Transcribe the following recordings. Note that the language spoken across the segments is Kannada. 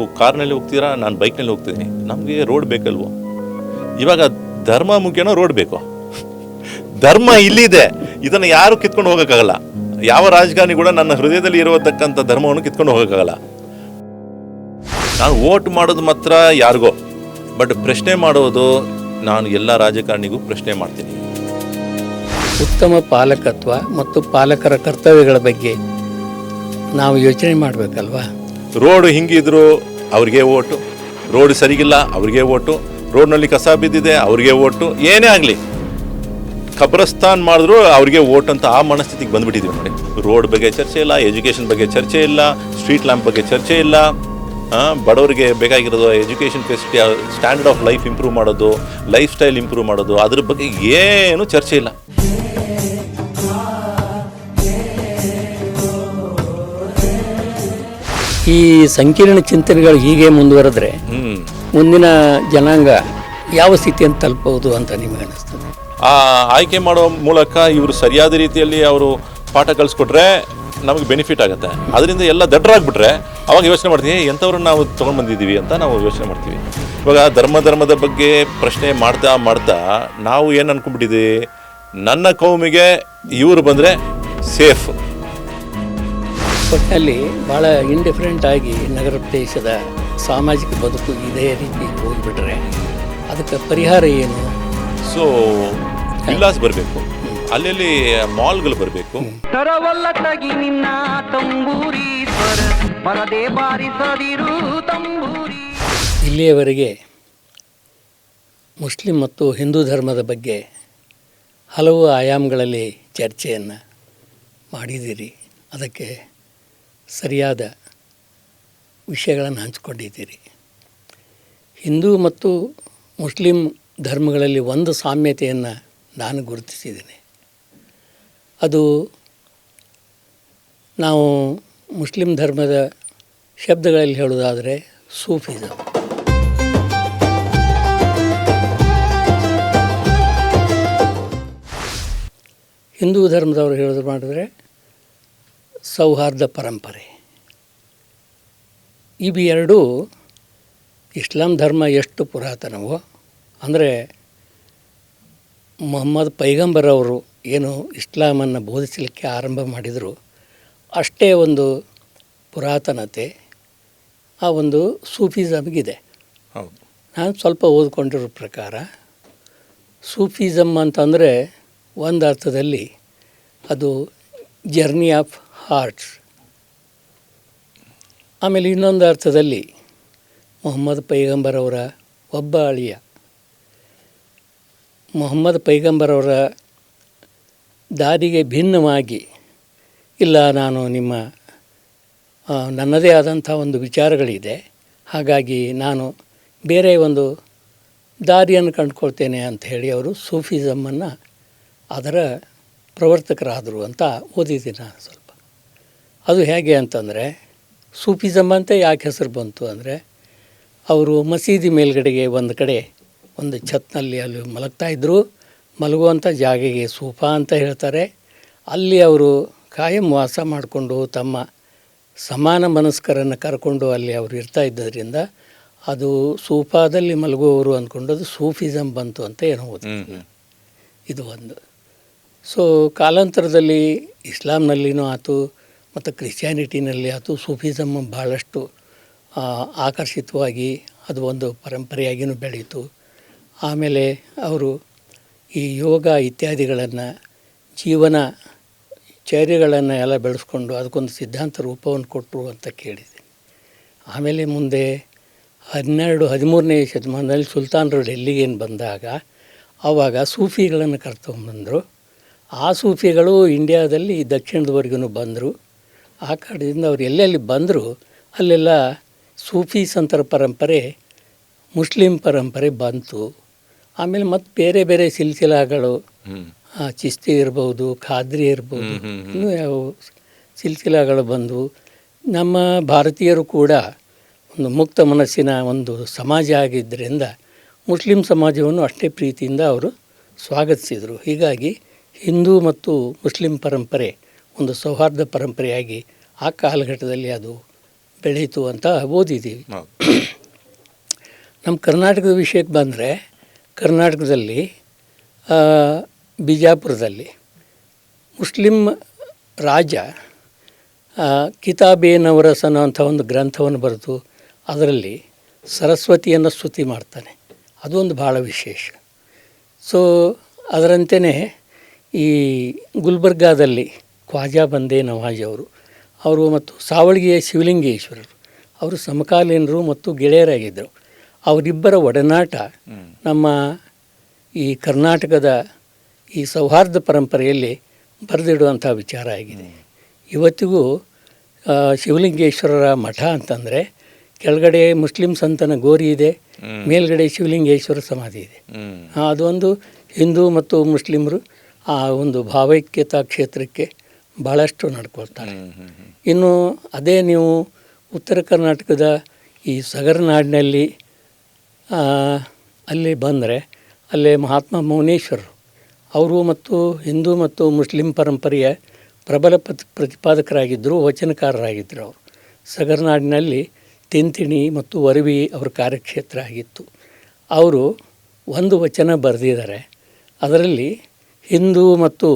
ನೀವು ಕಾರ್ನಲ್ಲಿ ಹೋಗ್ತೀರಾ, ನಾನು ಬೈಕ್ನಲ್ಲಿ ಹೋಗ್ತೀನಿ, ನಮಗೆ ರೋಡ್ ಬೇಕಲ್ವೋ? ಇವಾಗ ಧರ್ಮ ಮುಖ್ಯನೋ ರೋಡ್ ಬೇಕೋ? ಧರ್ಮ ಇಲ್ಲಿದೆ, ಇದನ್ನು ಯಾರು ಕಿತ್ಕೊಂಡು ಹೋಗೋಕ್ಕಾಗಲ್ಲ. ಯಾವ ರಾಜಕಾರಣಿ ಕೂಡ ನನ್ನ ಹೃದಯದಲ್ಲಿ ಇರತಕ್ಕಂಥ ಧರ್ಮವನ್ನು ಕಿತ್ಕೊಂಡು ಹೋಗೋಕ್ಕಾಗಲ್ಲ. ನಾನು ವೋಟ್ ಮಾಡೋದು ಮಾತ್ರ ಯಾರಿಗೋ, ಬಟ್ ಪ್ರಶ್ನೆ ಮಾಡೋದು ನಾನು ಎಲ್ಲ ರಾಜಕಾರಣಿಗೂ ಪ್ರಶ್ನೆ ಮಾಡ್ತೀನಿ. ಉತ್ತಮ ಪಾಲಕತ್ವ ಮತ್ತು ಪಾಲಕರ ಕರ್ತವ್ಯಗಳ ಬಗ್ಗೆ ನಾವು ಯೋಚನೆ ಮಾಡಬೇಕಲ್ವಾ? ರೋಡು ಹಿಂಗಿದ್ರು ಅವ್ರಿಗೆ ಓಟು, ರೋಡ್ ಸರಿಗಿಲ್ಲ ಅವ್ರಿಗೆ ಓಟು, ರೋಡ್ನಲ್ಲಿ ಕಸ ಬಿದ್ದಿದೆ ಅವ್ರಿಗೆ ಓಟು, ಏನೇ ಆಗಲಿ ಖಬ್ರಸ್ತಾನ್ ಮಾಡಿದ್ರು ಅವ್ರಿಗೆ ಓಟ್ ಅಂತ ಆ ಮನಸ್ಥಿತಿಗೆ ಬಂದುಬಿಟ್ಟಿದ್ದೀವಿ ನೋಡಿ. ರೋಡ್ ಬಗ್ಗೆ ಚರ್ಚೆ ಇಲ್ಲ, ಎಜುಕೇಷನ್ ಬಗ್ಗೆ ಚರ್ಚೆ ಇಲ್ಲ, ಸ್ಟ್ರೀಟ್ ಲ್ಯಾಂಪ್ ಬಗ್ಗೆ ಚರ್ಚೆ ಇಲ್ಲ. ಬಡವರಿಗೆ ಬೇಕಾಗಿರೋದು education facility, standard of life improve ಮಾಡೋದು, ಲೈಫ್ ಸ್ಟೈಲ್ ಇಂಪ್ರೂವ್ ಮಾಡೋದು, ಅದ್ರ ಬಗ್ಗೆ ಏನು ಚರ್ಚೆ ಇಲ್ಲ. ಈ ಸಂಕೀರ್ಣ ಚಿಂತನೆಗಳು ಹೀಗೆ ಮುಂದುವರೆದ್ರೆ ಮುಂದಿನ ಜನಾಂಗ ಯಾವ ಸ್ಥಿತಿಯನ್ನು ತಲುಪಬಹುದು ಅಂತ ನಿಮಗೆ ಅನಿಸ್ತದೆ? ಆ ಆಯ್ಕೆ ಮಾಡೋ ಮೂಲಕ ಇವರು ಸರಿಯಾದ ರೀತಿಯಲ್ಲಿ ಅವರು ಪಾಠ ಕಲಿಸ್ಕೊಟ್ರೆ ನಮಗೆ ಬೆನಿಫಿಟ್ ಆಗುತ್ತೆ. ಅದರಿಂದ ಎಲ್ಲ ದಡ್ಡರಾಗ್ಬಿಟ್ರೆ ಅವಾಗ ಯೋಚನೆ ಮಾಡ್ತೀವಿ, ಎಂಥವ್ರನ್ನ ನಾವು ತೊಗೊಂಡು ಬಂದಿದ್ದೀವಿ ಅಂತ ನಾವು ಯೋಚನೆ ಮಾಡ್ತೀವಿ. ಇವಾಗ ಧರ್ಮದ ಬಗ್ಗೆ ಪ್ರಶ್ನೆ ಮಾಡ್ತಾ ನಾವು ಏನು ಅನ್ಕೊಂಡ್ಬಿಟ್ಟಿದ್ದೀವಿ, ನನ್ನ ಕೌಮಿಗೆ ಇವರು ಬಂದರೆ ಸೇಫ್. ಒಟ್ಟಿನಲ್ಲಿ ಭಾಳ ಇಂಡಿಫರೆಂಟ್ ಆಗಿ ನಗರ ಪ್ರದೇಶದ ಸಾಮಾಜಿಕ ಬದುಕು ಇದೇ ರೀತಿ ಹೋಗಿಬಿಟ್ರೆ ಅದಕ್ಕೆ ಪರಿಹಾರ ಏನು? ಸೊ ವಿಲಾಸ್ ಬರಬೇಕು, ಅಲ್ಲಿ ಮಾಲ್ಗಳು ಬರಬೇಕು. ಇಲ್ಲಿಯವರೆಗೆ ಮುಸ್ಲಿಂ ಮತ್ತು ಹಿಂದೂ ಧರ್ಮದ ಬಗ್ಗೆ ಹಲವು ಆಯಾಮಗಳಲ್ಲಿ ಚರ್ಚೆಯನ್ನು ಮಾಡಿದ್ದೀರಿ. ಅದಕ್ಕೆ ಸರಿಯಾದ ವಿಷಯಗಳನ್ನು ಹಂಚಿಕೊಂಡಿದ್ದೀರಿ. ಹಿಂದೂ ಮತ್ತು ಮುಸ್ಲಿಂ ಧರ್ಮಗಳಲ್ಲಿ ಒಂದು ಸಾಮ್ಯತೆಯನ್ನು ನಾನು ಗುರುತಿಸಿದ್ದೀನಿ. ಅದು ನಾವು ಮುಸ್ಲಿಂ ಧರ್ಮದ ಶಬ್ದಗಳಲ್ಲಿ ಹೇಳೋದಾದರೆ ಸೂಫಿಸಮ್. ಹಿಂದೂ ಧರ್ಮದವರು ಹೇಳೋದು ಮಾಡಿದ್ರೆ ಸೌಹಾರ್ದ ಪರಂಪರೆ. ಇವೆರಡೂ ಇಸ್ಲಾಂ ಧರ್ಮ ಎಷ್ಟು ಪುರಾತನವೋ, ಅಂದರೆ ಮೊಹಮ್ಮದ್ ಪೈಗಂಬರ್ ಅವರು ಏನು ಇಸ್ಲಾಮನ್ನು ಬೋಧಿಸಲಿಕ್ಕೆ ಆರಂಭ ಮಾಡಿದರು ಅಷ್ಟೇ ಒಂದು ಪುರಾತನತೆ ಆ ಒಂದು ಸೂಫಿಸಮ್ಗಿದೆ. ಹೌದು, ನಾನು ಸ್ವಲ್ಪ ಓದ್ಕೊಂಡಿರೋ ಪ್ರಕಾರ ಸೂಫಿಸಮ್ ಅಂತಂದರೆ ಒಂದು ಅರ್ಥದಲ್ಲಿ ಅದು ಜರ್ನಿ ಆಫ್ ಹಾರ್ಟ್ಸ್. ಆಮೇಲೆ ಇನ್ನೊಂದು ಅರ್ಥದಲ್ಲಿ ಮೊಹಮ್ಮದ್ ಪೈಗಂಬರ್ ಅವರ ಒಬ್ಬ ಅಳಿಯ ಮೊಹಮ್ಮದ್ ಪೈಗಂಬರ್ ಅವರ ದಾರಿಗೆ ಭಿನ್ನವಾಗಿ, ಇಲ್ಲ ನಾನು ನನ್ನದೇ ಆದಂಥ ಒಂದು ವಿಚಾರಗಳಿದೆ, ಹಾಗಾಗಿ ನಾನು ಬೇರೆ ಒಂದು ದಾರಿಯನ್ನು ಕಂಡುಕೊಳ್ತೇನೆ ಅಂತ ಹೇಳಿ ಅವರು ಸೂಫಿಸಮ್ಮನ್ನು ಅದರ ಪ್ರವರ್ತಕರಾದರು ಅಂತ ಓದಿದ್ದೀನಿ ನಾನು ಸ್ವಲ್ಪ. ಅದು ಹೇಗೆ ಅಂತಂದರೆ, ಸೂಫಿಸಮ್ ಅಂತ ಯಾಕೆ ಹೆಸರು ಬಂತು ಅಂದರೆ, ಅವರು ಮಸೀದಿ ಮೇಲ್ಗಡೆಗೆ ಒಂದು ಕಡೆ ಒಂದು ಛತ್ನಲ್ಲಿ ಅಲ್ಲಿ ಮಲಗ್ತಾಯಿದ್ರು. ಮಲಗುವಂಥ ಜಾಗೆಗೆ ಸೂಫಾ ಅಂತ ಹೇಳ್ತಾರೆ. ಅಲ್ಲಿ ಅವರು ಕಾಯಂ ವಾಸ ಮಾಡಿಕೊಂಡು ತಮ್ಮ ಸಮಾನ ಮನಸ್ಕರನ್ನು ಕರ್ಕೊಂಡು ಅಲ್ಲಿ ಅವರು ಇರ್ತಾ ಇದ್ದರಿಂದ ಅದು ಸೂಫಾದಲ್ಲಿ ಮಲಗುವವರು ಅಂದ್ಕೊಂಡು ಅದು ಸೂಫಿಸಮ್ ಬಂತು ಅಂತ ಏನೋ ಓದ್ತೀನಿ. ಇದು ಒಂದು. ಸೊ ಕಾಲಾಂತರದಲ್ಲಿ ಇಸ್ಲಾಂನಲ್ಲಿನೂ ಆಯಿತು ಮತ್ತು ಕ್ರಿಶ್ಚಿಯಾನಿಟಿನಲ್ಲಿ ಆಯಿತು ಸೂಫಿಸಮ್ ಭಾಳಷ್ಟು ಆಕರ್ಷಿತವಾಗಿ ಅದು ಒಂದು ಪರಂಪರೆಯಾಗಿಯೂ ಬೆಳೀತು. ಆಮೇಲೆ ಅವರು ಈ ಯೋಗ ಇತ್ಯಾದಿಗಳನ್ನು ಜೀವನ ಚರ್ಯಗಳನ್ನು ಎಲ್ಲ ಬೆಳೆಸ್ಕೊಂಡು ಅದಕ್ಕೊಂದು ಸಿದ್ಧಾಂತ ರೂಪವನ್ನು ಕೊಟ್ಟರು ಅಂತ ಕೇಳಿದ್ದೀನಿ. ಆಮೇಲೆ ಮುಂದೆ 12-13ನೇ ಶತಮಾನದಲ್ಲಿ ಸುಲ್ತಾನರು ಡೆಲ್ಲಿಗೇನು ಬಂದಾಗ ಆವಾಗ ಸೂಫಿಗಳನ್ನು ಕರ್ಕೊಂಡ್ಬಂದರು. ಆ ಸೂಫಿಗಳು ಇಂಡಿಯಾದಲ್ಲಿ ದಕ್ಷಿಣದವರೆಗೂ ಬಂದರು. ಆ ಕಡೆಯಿಂದ ಅವ್ರು ಎಲ್ಲೆಲ್ಲಿ ಬಂದರು ಅಲ್ಲೆಲ್ಲ ಸೂಫಿ ಸಂತರ ಪರಂಪರೆ ಮುಸ್ಲಿಂ ಪರಂಪರೆ ಬಂತು. ಆಮೇಲೆ ಮತ್ತು ಬೇರೆ ಬೇರೆ ಸಿಲ್ಸಿಲಾಗಳು, ಚಿಸ್ತಿ ಇರ್ಬೋದು, ಖಾದ್ರಿ ಇರ್ಬೋದು, ಇನ್ನೂ ಯಾವ ಸಿಲ್ಸಿಲಾಗಳು ಬಂದವು. ನಮ್ಮ ಭಾರತೀಯರು ಕೂಡ ಒಂದು ಮುಕ್ತ ಮನಸ್ಸಿನ ಒಂದು ಸಮಾಜ ಆಗಿದ್ದರಿಂದ ಮುಸ್ಲಿಂ ಸಮಾಜವನ್ನು ಅಷ್ಟೇ ಪ್ರೀತಿಯಿಂದ ಅವರು ಸ್ವಾಗತಿಸಿದರು. ಹೀಗಾಗಿ ಹಿಂದೂ ಮತ್ತು ಮುಸ್ಲಿಂ ಪರಂಪರೆ ಒಂದು ಸೌಹಾರ್ದ ಪರಂಪರೆಯಾಗಿ ಆ ಕಾಲಘಟ್ಟದಲ್ಲಿ ಅದು ಬೆಳೀತು ಅಂತ ಓದಿದ್ದೀವಿ. ಹೌದು. ನಮ್ಮ ಕರ್ನಾಟಕದ ವಿಷಯಕ್ಕೆ ಬಂದರೆ ಕರ್ನಾಟಕದಲ್ಲಿ ಬಿಜಾಪುರದಲ್ಲಿ ಮುಸ್ಲಿಂ ರಾಜ ಕಿತಾಬೆ ನವರಸನ ಅಂತ ಒಂದು ಗ್ರಂಥವನ್ನು ಬರೆದು ಅದರಲ್ಲಿ ಸರಸ್ವತಿಯನ್ನು ಸ್ತುತಿ ಮಾಡ್ತಾನೆ. ಅದೊಂದು ಭಾಳ ವಿಶೇಷ. ಸೊ ಅದರಂತೆಯೇ ಈ ಗುಲ್ಬರ್ಗಾದಲ್ಲಿ ಖ್ವಾಜಾ ಬಂದೆ ನವಾಜ್ ಅವರು ಮತ್ತು ಸಾವಳಗಿಯ ಶಿವಲಿಂಗೇಶ್ವರರು ಅವರು ಸಮಕಾಲೀನರು ಮತ್ತು ಗೆಳೆಯರಾಗಿದ್ದರು. ಅವರಿಬ್ಬರ ಒಡನಾಟ ನಮ್ಮ ಈ ಕರ್ನಾಟಕದ ಈ ಸೌಹಾರ್ದ ಪರಂಪರೆಯಲ್ಲಿ ಬರೆದಿಡುವಂಥ ವಿಚಾರ ಆಗಿದೆ. ಇವತ್ತಿಗೂ ಶಿವಲಿಂಗೇಶ್ವರರ ಮಠ ಅಂತಂದರೆ ಕೆಳಗಡೆ ಮುಸ್ಲಿಂ ಸಂತನ ಗೋರಿ ಇದೆ, ಮೇಲ್ಗಡೆ ಶಿವಲಿಂಗೇಶ್ವರ ಸಮಾಧಿ ಇದೆ. ಅದೊಂದು ಹಿಂದೂ ಮತ್ತು ಮುಸ್ಲಿಮರು ಆ ಒಂದು ಭಾವೈಕ್ಯತಾ ಕ್ಷೇತ್ರಕ್ಕೆ ಭಾಳಷ್ಟು ನಡ್ಕೊಳ್ತಾರೆ. ಇನ್ನು ಅದೇ ನೀವು ಉತ್ತರ ಕರ್ನಾಟಕದ ಈ ಸಗರನಾಡಿನಲ್ಲಿ ಅಲ್ಲಿ ಬಂದರೆ ಅಲ್ಲೇ ಮಹಾತ್ಮ ಮೌನೇಶ್ವರರು ಅವರು ಮತ್ತು ಹಿಂದೂ ಮತ್ತು ಮುಸ್ಲಿಂ ಪರಂಪರೆಯ ಪ್ರಬಲ ಪ್ರತಿಪಾದಕರಾಗಿದ್ದರು, ವಚನಕಾರರಾಗಿದ್ದರು. ಅವರು ಸಗರನಾಡಿನಲ್ಲಿ ತಿಂತಿಣಿ ಮತ್ತು ವರವಿ ಅವರ ಕಾರ್ಯಕ್ಷೇತ್ರ ಆಗಿತ್ತು. ಅವರು ಒಂದು ವಚನ ಬರೆದಿದ್ದಾರೆ. ಅದರಲ್ಲಿ ಹಿಂದೂ ಮತ್ತು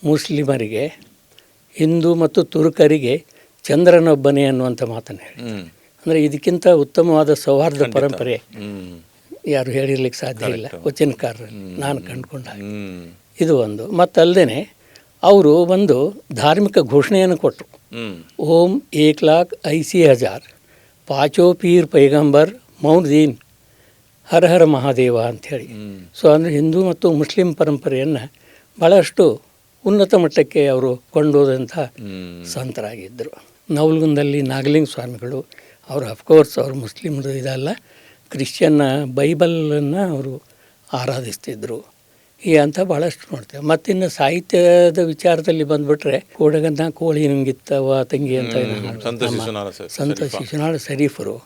ಮುಸ್ಲಿಮರಿಗೆ, ಹಿಂದೂ ಮತ್ತು ತುರುಕರಿಗೆ ಚಂದ್ರನೊಬ್ಬನೇ ಅನ್ನುವಂಥ ಮಾತನ್ನು ಹೇಳಿ. ಅಂದರೆ ಇದಕ್ಕಿಂತ ಉತ್ತಮವಾದ ಸೌಹಾರ್ದ ಪರಂಪರೆ ಯಾರು ಹೇಳಿರ್ಲಿಕ್ಕೆ ಸಾಧ್ಯ ಇಲ್ಲ ವಚನಕಾರರಲ್ಲಿ ನಾನು ಕಂಡುಕೊಂಡಾಗ. ಇದು ಒಂದು. ಮತ್ತಲ್ಲದೆ ಅವರು ಒಂದು ಧಾರ್ಮಿಕ ಘೋಷಣೆಯನ್ನು ಕೊಟ್ಟರು. ಓಂ 1,80,000 ಪಾಚೋ ಪೀರ್ ಪೈಗಂಬರ್ ಮೌನದೀನ್ ಹರ ಹರ ಮಹಾದೇವ ಅಂಥೇಳಿ. ಸೊ ಅಂದರೆ ಹಿಂದೂ ಮತ್ತು ಮುಸ್ಲಿಂ ಪರಂಪರೆಯನ್ನು ಭಾಳಷ್ಟು ಉನ್ನತ ಮಟ್ಟಕ್ಕೆ ಅವರು ಕೊಂಡೋದಂಥ ಸಂತರಾಗಿದ್ದರು. ನವಲಗುಂದಲ್ಲಿ ನಾಗಲಿಂಗ ಸ್ವಾಮಿಗಳು ಅವರು ಅಫ್ಕೋರ್ಸ್ ಅವರು ಮುಸ್ಲಿಮ್ರು ಇದಲ್ಲ, ಕ್ರಿಶ್ಚಿಯನ್ನ ಬೈಬಲನ್ನು ಅವರು ಆರಾಧಿಸ್ತಿದ್ರು. ಈ ಅಂತ ಭಾಳಷ್ಟು ನೋಡ್ತೇವೆ. ಮತ್ತಿನ್ನು ಸಾಹಿತ್ಯದ ವಿಚಾರದಲ್ಲಿ ಬಂದುಬಿಟ್ರೆ ಕೋಡಗನ್ನ ಕೋಳಿ ನುಂಗಿತ್ತವ ತಂಗಿ ಅಂತ ಸಂತ ಶಿಶುನಾಳ ಶರೀಫರು,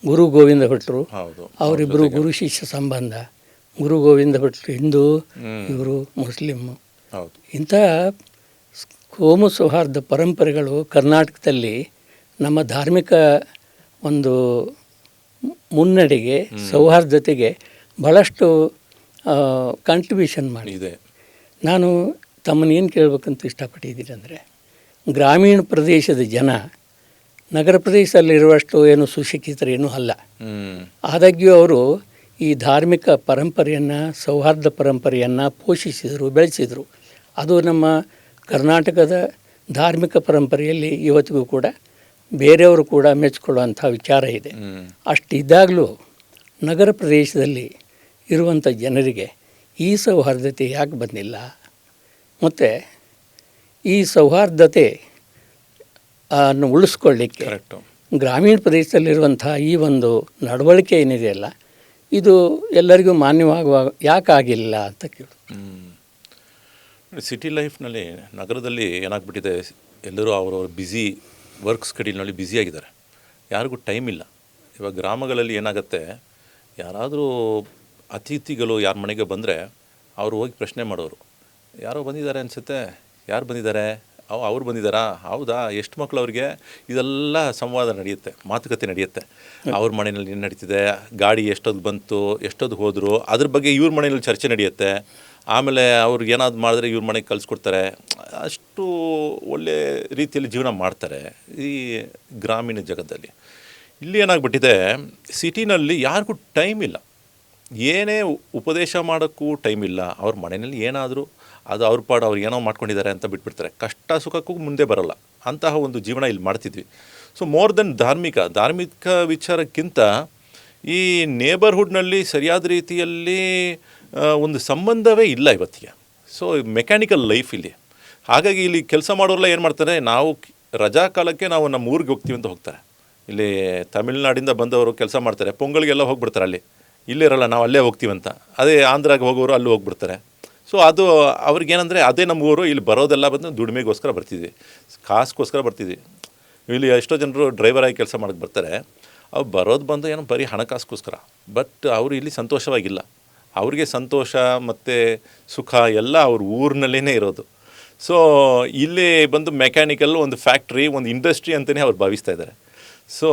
ಗುರು ಗೋವಿಂದ ಭಟ್ರು, ಅವರಿಬ್ಬರು ಗುರು ಶಿಷ್ಯ ಸಂಬಂಧ. ಗುರು ಗೋವಿಂದ ಭಟ್ರು ಹಿಂದೂ, ಇವರು ಮುಸ್ಲಿಮ್. ಇಂಥ ಕೋಮು ಸೌಹಾರ್ದ ಪರಂಪರೆಗಳು ಕರ್ನಾಟಕದಲ್ಲಿ ನಮ್ಮ ಧಾರ್ಮಿಕ ಒಂದು ಮುನ್ನಡೆಗೆ, ಸೌಹಾರ್ದತೆಗೆ ಭಾಳಷ್ಟು ಕಾಂಟ್ರಿಬ್ಯೂಷನ್ ಮಾಡಿದೆ. ನಾನು ತಮ್ಮನ್ನೇನು ಕೇಳಬೇಕಂತ ಇಷ್ಟಪಟ್ಟಿದ್ದೀನಿ ಅಂದರೆ, ಗ್ರಾಮೀಣ ಪ್ರದೇಶದ ಜನ ನಗರ ಪ್ರದೇಶದಲ್ಲಿರುವಷ್ಟು ಏನು ಸುಶಿಕ್ಷಿತರೇನೂ ಅಲ್ಲ. ಆದಾಗ್ಯೂ ಅವರು ಈ ಧಾರ್ಮಿಕ ಪರಂಪರೆಯನ್ನು, ಸೌಹಾರ್ದ ಪರಂಪರೆಯನ್ನು ಪೋಷಿಸಿದರು, ಬೆಳೆಸಿದರು. ಅದು ನಮ್ಮ ಕರ್ನಾಟಕದ ಧಾರ್ಮಿಕ ಪರಂಪರೆಯಲ್ಲಿ ಇವತ್ತಿಗೂ ಕೂಡ ಬೇರೆಯವರು ಕೂಡ ಮೆಚ್ಚಿಕೊಳ್ಳುವಂಥ ವಿಚಾರ ಇದೆ. ಅಷ್ಟಿದ್ದಾಗಲೂ ನಗರ ಪ್ರದೇಶದಲ್ಲಿ ಇರುವಂಥ ಜನರಿಗೆ ಈ ಸೌಹಾರ್ದತೆ ಯಾಕೆ ಬಂದಿಲ್ಲ? ಮತ್ತು ಈ ಸೌಹಾರ್ದತೆ ಅನ್ನು ಉಳಿಸ್ಕೊಳ್ಳಿಕ್ಕೆ ಗ್ರಾಮೀಣ ಪ್ರದೇಶದಲ್ಲಿರುವಂಥ ಈ ಒಂದು ನಡವಳಿಕೆ ಏನಿದೆಯಲ್ಲ, ಇದು ಎಲ್ಲರಿಗೂ ಮಾನ್ಯವಾಗುವಾಗ ಯಾಕಾಗಿಲ್ಲ ಅಂತ ಕೇಳು. ಸಿಟಿ ಲೈಫ್ನಲ್ಲಿ, ನಗರದಲ್ಲಿ ಏನಾಗ್ಬಿಟ್ಟಿದೆ, ಎಲ್ಲರೂ ಅವರವ್ರ ಬ್ಯುಸಿ ವರ್ಕ್ ಸ್ಕೆಡ್ಯೂಲ್ನಲ್ಲಿ ಬ್ಯುಸಿಯಾಗಿದ್ದಾರೆ, ಯಾರಿಗೂ ಟೈಮ್ ಇಲ್ಲ. ಇವಾಗ ಗ್ರಾಮಗಳಲ್ಲಿ ಏನಾಗುತ್ತೆ, ಯಾರಾದರೂ ಅತಿಥಿಗಳು ಯಾರ ಮನೆಗೆ ಬಂದರೆ ಅವರು ಹೋಗಿ ಪ್ರಶ್ನೆ ಮಾಡೋರು, ಯಾರೋ ಬಂದಿದ್ದಾರೆ ಅನಿಸುತ್ತೆ, ಯಾರು ಬಂದಿದ್ದಾರೆ, ಅವ್ರು ಬಂದಿದ್ದಾರಾ, ಹೌದಾ, ಎಷ್ಟು ಮಕ್ಕಳು ಅವ್ರಿಗೆ, ಇದೆಲ್ಲ ಸಂವಾದ ನಡೆಯುತ್ತೆ, ಮಾತುಕತೆ ನಡೆಯುತ್ತೆ. ಅವ್ರ ಮನೆಯಲ್ಲಿ ಏನು ನಡೀತಿದೆ, ಗಾಡಿ ಎಷ್ಟೊತ್ತು ಬಂತು, ಎಷ್ಟೊತ್ತು ಹೋದರು, ಅದ್ರ ಬಗ್ಗೆ ಇವ್ರ ಮನೆಯಲ್ಲಿ ಚರ್ಚೆ ನಡೆಯುತ್ತೆ. ಆಮೇಲೆ ಅವ್ರಿಗೆ ಏನಾದ್ರು ಮಾಡಿದ್ರೆ ಇವ್ರ ಮನೆಗೆ ಕಳಿಸ್ಕೊಡ್ತಾರೆ. ಅಷ್ಟು ಒಳ್ಳೆ ರೀತಿಯಲ್ಲಿ ಜೀವನ ಮಾಡ್ತಾರೆ ಈ ಗ್ರಾಮೀಣ ಜಗತ್ತಲ್ಲಿ. ಇಲ್ಲಿ ಏನಾಗ್ಬಿಟ್ಟಿದೆ, ಸಿಟಿನಲ್ಲಿ ಯಾರಿಗೂ ಟೈಮ್ ಇಲ್ಲ, ಏನೇ ಉಪದೇಶ ಮಾಡೋಕ್ಕೂ ಟೈಮ್ ಇಲ್ಲ. ಅವ್ರ ಮನೆಯಲ್ಲಿ ಏನಾದರೂ ಅದು ಅವ್ರ ಪಾಡು ಅವ್ರು ಏನೋ ಮಾಡ್ಕೊಂಡಿದ್ದಾರೆ ಅಂತ ಬಿಟ್ಬಿಡ್ತಾರೆ. ಕಷ್ಟ ಸುಖಕ್ಕೂ ಮುಂದೆ ಬರೋಲ್ಲ. ಅಂತಹ ಒಂದು ಜೀವನ ಇಲ್ಲಿ ಮಾಡ್ತಿದ್ವಿ. ಸೊ ಮೋರ್ ದೆನ್ ಧಾರ್ಮಿಕ ವಿಚಾರಕ್ಕಿಂತ ಈ ನೇಬರ್ಹುಡ್ನಲ್ಲಿ ಸರಿಯಾದ ರೀತಿಯಲ್ಲಿ ಒಂದು ಸಂಬಂಧವೇ ಇಲ್ಲ ಇವತ್ತಿಗೆ. ಸೊ ಮೆಕ್ಯಾನಿಕಲ್ ಲೈಫ್ ಇಲ್ಲಿ. ಹಾಗಾಗಿ ಇಲ್ಲಿ ಕೆಲಸ ಮಾಡೋರೆಲ್ಲ ಏನು ಮಾಡ್ತಾರೆ, ನಾವು ರಜಾ ಕಾಲಕ್ಕೆ ನಾವು ನಮ್ಮ ಊರಿಗೆ ಹೋಗ್ತೀವಿ ಅಂತ ಹೋಗ್ತಾರೆ. ಇಲ್ಲಿ ತಮಿಳ್ನಾಡಿಂದ ಬಂದವರು ಕೆಲಸ ಮಾಡ್ತಾರೆ, ಪೊಂಗಲ್ಗೆಲ್ಲ ಹೋಗ್ಬಿಡ್ತಾರೆ, ಅಲ್ಲಿ ಇಲ್ಲಿರಲ್ಲ, ನಾವು ಅಲ್ಲೇ ಹೋಗ್ತೀವಂತ. ಅದೇ ಆಂಧ್ರಾಗೆ ಹೋಗೋರು ಅಲ್ಲಿ ಹೋಗ್ಬಿಡ್ತಾರೆ. ಸೊ ಅದು ಅವ್ರಿಗೇನಂದರೆ ಅದೇ ನಮ್ಮ ಊರು, ಇಲ್ಲಿ ಬರೋದೆಲ್ಲ ಬಂದು ದುಡಿಮೆಗೋಸ್ಕರ ಬರ್ತಿದ್ವಿ, ಕಾಸ್ಗೋಸ್ಕರ ಬರ್ತಿದ್ವಿ. ಇಲ್ಲಿ ಎಷ್ಟೋ ಜನರು ಡ್ರೈವರಾಗಿ ಕೆಲಸ ಮಾಡೋಕ್ಕೆ ಬರ್ತಾರೆ, ಅವ್ರು ಬರೋದು ಬಂದು ಏನೋ ಬರೀ ಹಣಕಾಸಿಗೋಸ್ಕರ. ಬಟ್ ಅವರು ಇಲ್ಲಿ ಸಂತೋಷವಾಗಿಲ್ಲ. ಅವ್ರಿಗೆ ಸಂತೋಷ ಮತ್ತು ಸುಖ ಎಲ್ಲ ಅವ್ರ ಊರಿನಲ್ಲೇ ಇರೋದು. ಸೊ ಇಲ್ಲಿ ಬಂದು ಮೆಕ್ಯಾನಿಕಲ್ ಒಂದು ಫ್ಯಾಕ್ಟ್ರಿ, ಒಂದು ಇಂಡಸ್ಟ್ರಿ ಅಂತಲೇ ಅವ್ರು ಭಾವಿಸ್ತಾ ಇದ್ದಾರೆ. ಸೊ